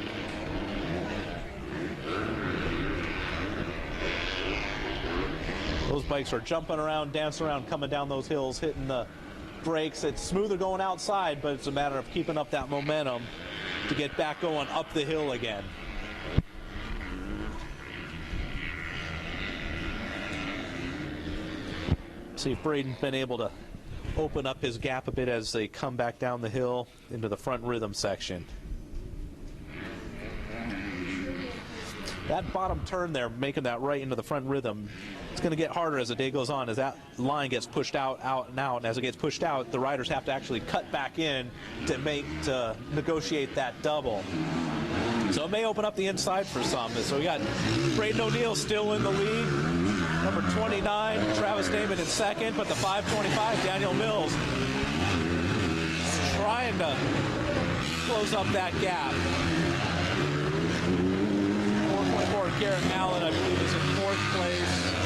Those bikes are jumping around, dancing around, coming down those hills, hitting the brakes. It's smoother going outside, but it's a matter of keeping up that momentum to get back going up the hill again. See if Braden's been able to open up his gap a bit as they come back down the hill into the front rhythm section. That bottom turn there, making that right into the front rhythm, it's going to get harder as the day goes on, as that line gets pushed out, and out. And as it gets pushed out, the riders have to actually cut back in to negotiate that double. So it may open up the inside for some. So we got Braden O'Neill still in the lead. Number 29, Travis Damon in second, but the 525, Daniel Mills, trying to close up that gap. 4.4, Garrett Mallon, I believe, is in fourth place.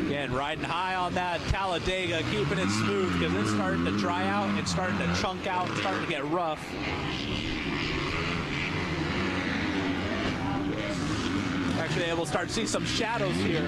Again, riding high on that Talladega, keeping it smooth because it's starting to dry out, it's starting to chunk out, it's starting to get rough. Actually, we'll start to see some shadows here.